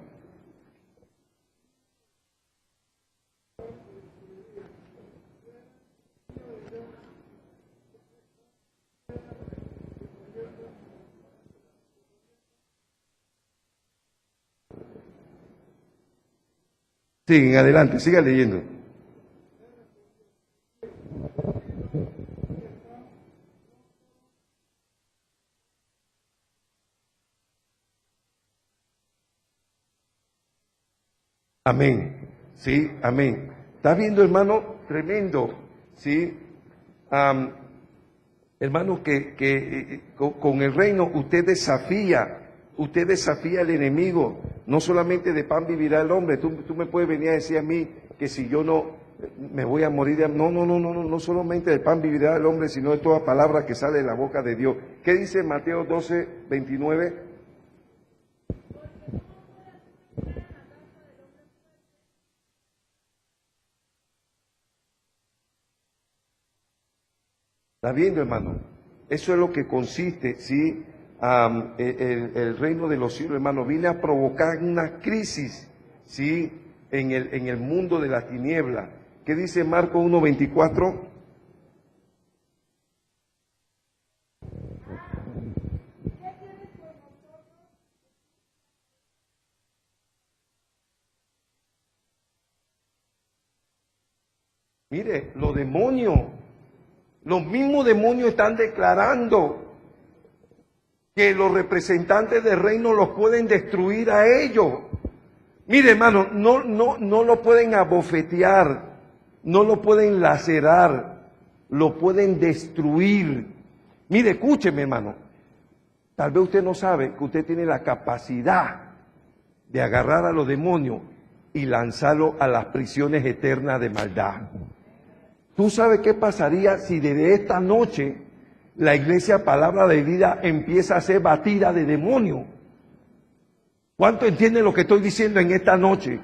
Sigue, adelante, siga leyendo. Amén. Sí, amén. ¿Está viendo, hermano? Tremendo. Sí. Hermano, con el reino usted desafía al enemigo. No solamente de pan vivirá el hombre. Tú me puedes venir a decir a mí que si yo no me voy a morir de... No solamente de pan vivirá el hombre, sino de toda palabra que sale de la boca de Dios. ¿Qué dice Mateo 12:29? ¿Está viendo, hermano? Eso es lo que consiste, ¿sí? El reino de los cielos, hermano, viene a provocar una crisis, ¿sí? En el mundo de la tiniebla. ¿Qué dice Marco 1:24? Mire, los mismos demonios están declarando que los representantes del reino los pueden destruir a ellos. Mire, hermano, no lo pueden abofetear, no lo pueden lacerar, lo pueden destruir. Mire, escúcheme, hermano. Tal vez usted no sabe que usted tiene la capacidad de agarrar a los demonios y lanzarlos a las prisiones eternas de maldad. ¿Tú sabes qué pasaría si desde esta noche la iglesia Palabra de Vida empieza a ser batida de demonios? ¿Cuánto entienden lo que estoy diciendo en esta noche?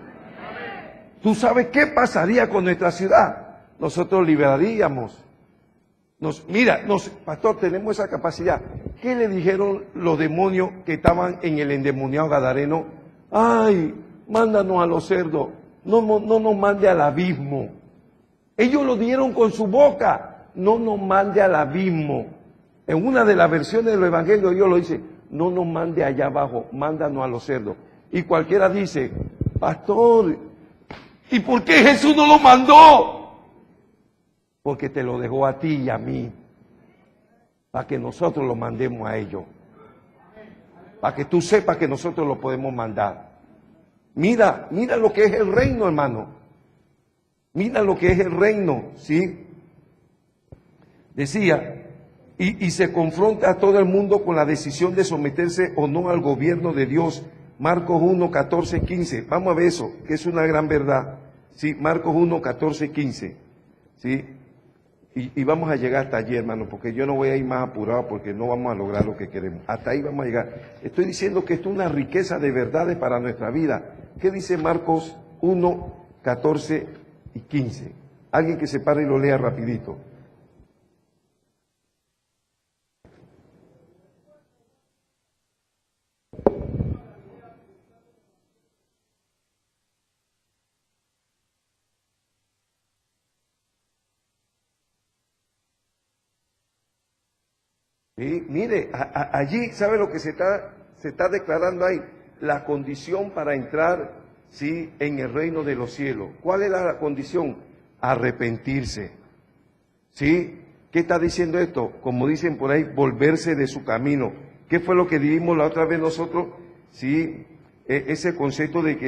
¿Tú sabes qué pasaría con nuestra ciudad? Nosotros liberaríamos. Pastor, tenemos esa capacidad. ¿Qué le dijeron los demonios que estaban en el endemoniado gadareno? Ay, mándanos a los cerdos, no nos mande al abismo. Ellos lo dieron con su boca, no nos mande al abismo. En una de las versiones del Evangelio Dios lo dice, no nos mande allá abajo, mándanos a los cerdos. Y cualquiera dice, pastor, ¿y por qué Jesús no lo mandó? Porque te lo dejó a ti y a mí, para que nosotros lo mandemos a ellos. Para que tú sepas que nosotros lo podemos mandar. Mira lo que es el reino, hermano. Mira lo que es el reino, ¿sí? Decía, y se confronta a todo el mundo con la decisión de someterse o no al gobierno de Dios. Marcos 1, 14, 15. Vamos a ver eso, que es una gran verdad. Sí, Marcos 1, 14, 15. ¿Sí? Y vamos a llegar hasta allí, hermano, porque yo no voy a ir más apurado porque no vamos a lograr lo que queremos. Hasta ahí vamos a llegar. Estoy diciendo que esto es una riqueza de verdades para nuestra vida. ¿Qué dice Marcos 1, 14 y 15? Alguien que se pare y lo lea rapidito. Sí, mire, allí, ¿sabe lo que se está declarando ahí? La condición para entrar, sí, en el reino de los cielos. ¿Cuál era la condición? Arrepentirse. ¿Sí? ¿Qué está diciendo esto? Como dicen por ahí, volverse de su camino. ¿Qué fue lo que dijimos la otra vez nosotros? Sí, ese concepto de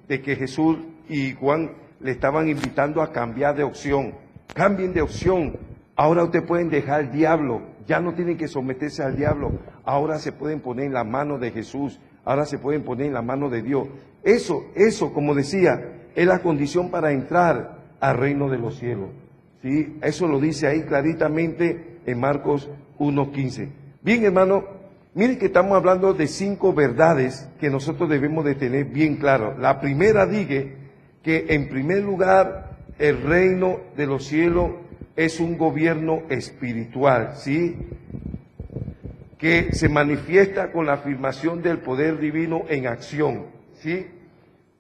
que Jesús y Juan le estaban invitando a cambiar de opción. Cambien de opción. Ahora ustedes pueden dejar al diablo. Ya no tienen que someterse al diablo. Ahora se pueden poner en la mano de Jesús. Ahora se pueden poner en la mano de Dios. Eso, como decía, es la condición para entrar al reino de los cielos. ¿Sí? Eso lo dice ahí claritamente en Marcos 1:15. Bien, hermano, miren que estamos hablando de 5 verdades que nosotros debemos de tener bien claro. La primera dice que en primer lugar el reino de los cielos es un gobierno espiritual, ¿sí? Que se manifiesta con la afirmación del poder divino en acción, ¿sí?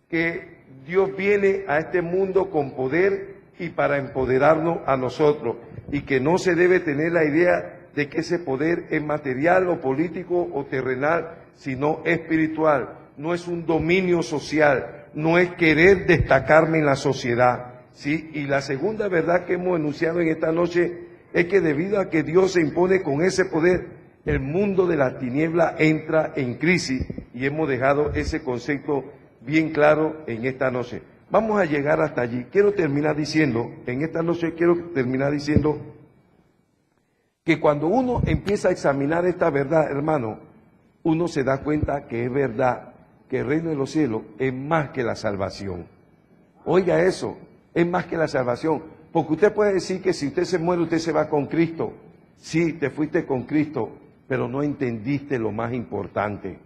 Que Dios viene a este mundo con poder y para empoderarnos a nosotros, y que no se debe tener la idea de que ese poder es material o político o terrenal, sino espiritual. No es un dominio social, no es querer destacarme en la sociedad, ¿sí? Y la segunda verdad que hemos enunciado en esta noche es que debido a que Dios se impone con ese poder, el mundo de la tiniebla entra en crisis, y hemos dejado ese concepto bien claro en esta noche. Vamos a llegar hasta allí. En esta noche quiero terminar diciendo que cuando uno empieza a examinar esta verdad, hermano, uno se da cuenta que es verdad, que el reino de los cielos es más que la salvación. Oiga eso, es más que la salvación. Porque usted puede decir que si usted se muere, usted se va con Cristo. Sí, te fuiste con Cristo, pero no entendiste lo más importante.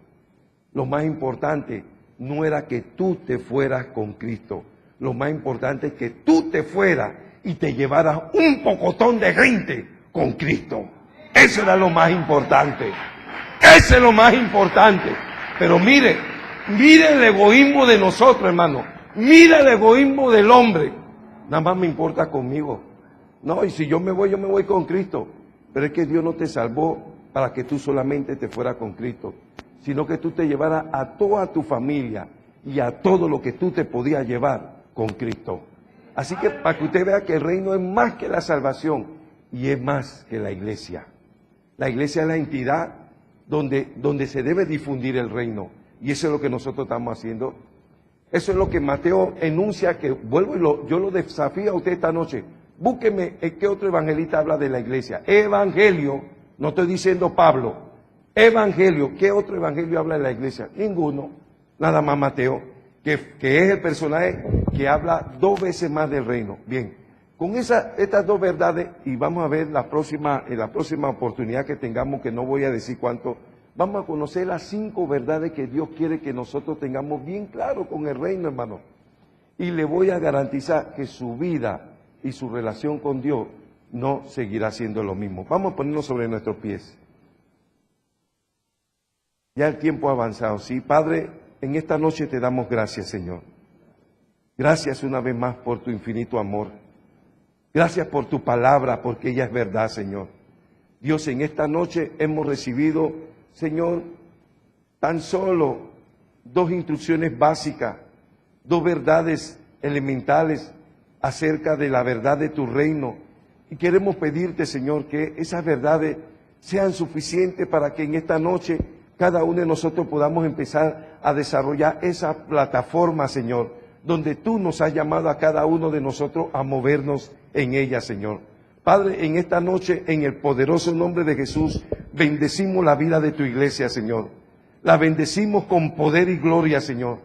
Lo más importante no era que tú te fueras con Cristo. Lo más importante es que tú te fueras y te llevaras un pocotón de gente con Cristo. Eso era lo más importante. Eso es lo más importante. Pero mire el egoísmo de nosotros, hermano. Mira el egoísmo del hombre. Nada más me importa conmigo. No, y si yo me voy con Cristo. Pero es que Dios no te salvó para que tú solamente te fueras con Cristo, sino que tú te llevaras a toda tu familia y a todo lo que tú te podías llevar con Cristo. Así que para que usted vea que el reino es más que la salvación y es más que la iglesia. La iglesia es la entidad donde se debe difundir el reino, y eso es lo que nosotros estamos haciendo. Eso es lo que Mateo enuncia, que vuelvo y yo lo desafío a usted esta noche. Búsqueme en qué otro evangelista habla de la iglesia. Evangelio, no estoy diciendo Pablo. Evangelio, ¿qué otro evangelio habla de la iglesia? Ninguno, nada más Mateo, que es el personaje que habla 2 veces más del reino. Bien, con estas 2 verdades, y vamos a ver en la próxima oportunidad que tengamos, que no voy a decir cuánto, vamos a conocer las 5 verdades que Dios quiere que nosotros tengamos bien claro con el reino, hermano. Y le voy a garantizar que su vida y su relación con Dios no seguirá siendo lo mismo. Vamos a ponernos sobre nuestros pies. Ya el tiempo ha avanzado, ¿sí? Padre, en esta noche te damos gracias, Señor. Gracias una vez más por tu infinito amor. Gracias por tu palabra, porque ella es verdad, Señor. Dios, en esta noche hemos recibido, Señor, tan solo 2 instrucciones básicas, 2 verdades elementales acerca de la verdad de tu reino. Y queremos pedirte, Señor, que esas verdades sean suficientes para que en esta noche cada uno de nosotros podamos empezar a desarrollar esa plataforma, Señor, donde tú nos has llamado a cada uno de nosotros a movernos en ella, Señor. Padre, en esta noche, en el poderoso nombre de Jesús, bendecimos la vida de tu iglesia, Señor. La bendecimos con poder y gloria, Señor.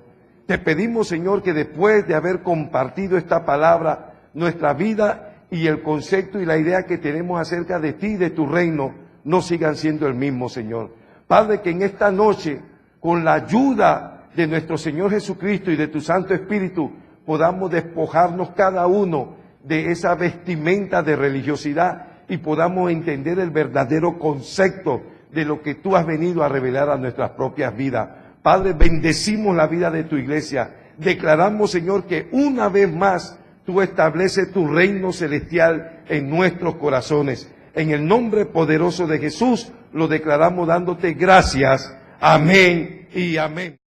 Te pedimos, Señor, que después de haber compartido esta palabra, nuestra vida y el concepto y la idea que tenemos acerca de ti y de tu reino no sigan siendo el mismo, Señor. Padre, que en esta noche, con la ayuda de nuestro Señor Jesucristo y de tu Santo Espíritu, podamos despojarnos cada uno de esa vestimenta de religiosidad y podamos entender el verdadero concepto de lo que tú has venido a revelar a nuestras propias vidas. Padre, bendecimos la vida de tu iglesia. Declaramos, Señor, que una vez más tú estableces tu reino celestial en nuestros corazones. En el nombre poderoso de Jesús lo declaramos dándote gracias. Amén y amén.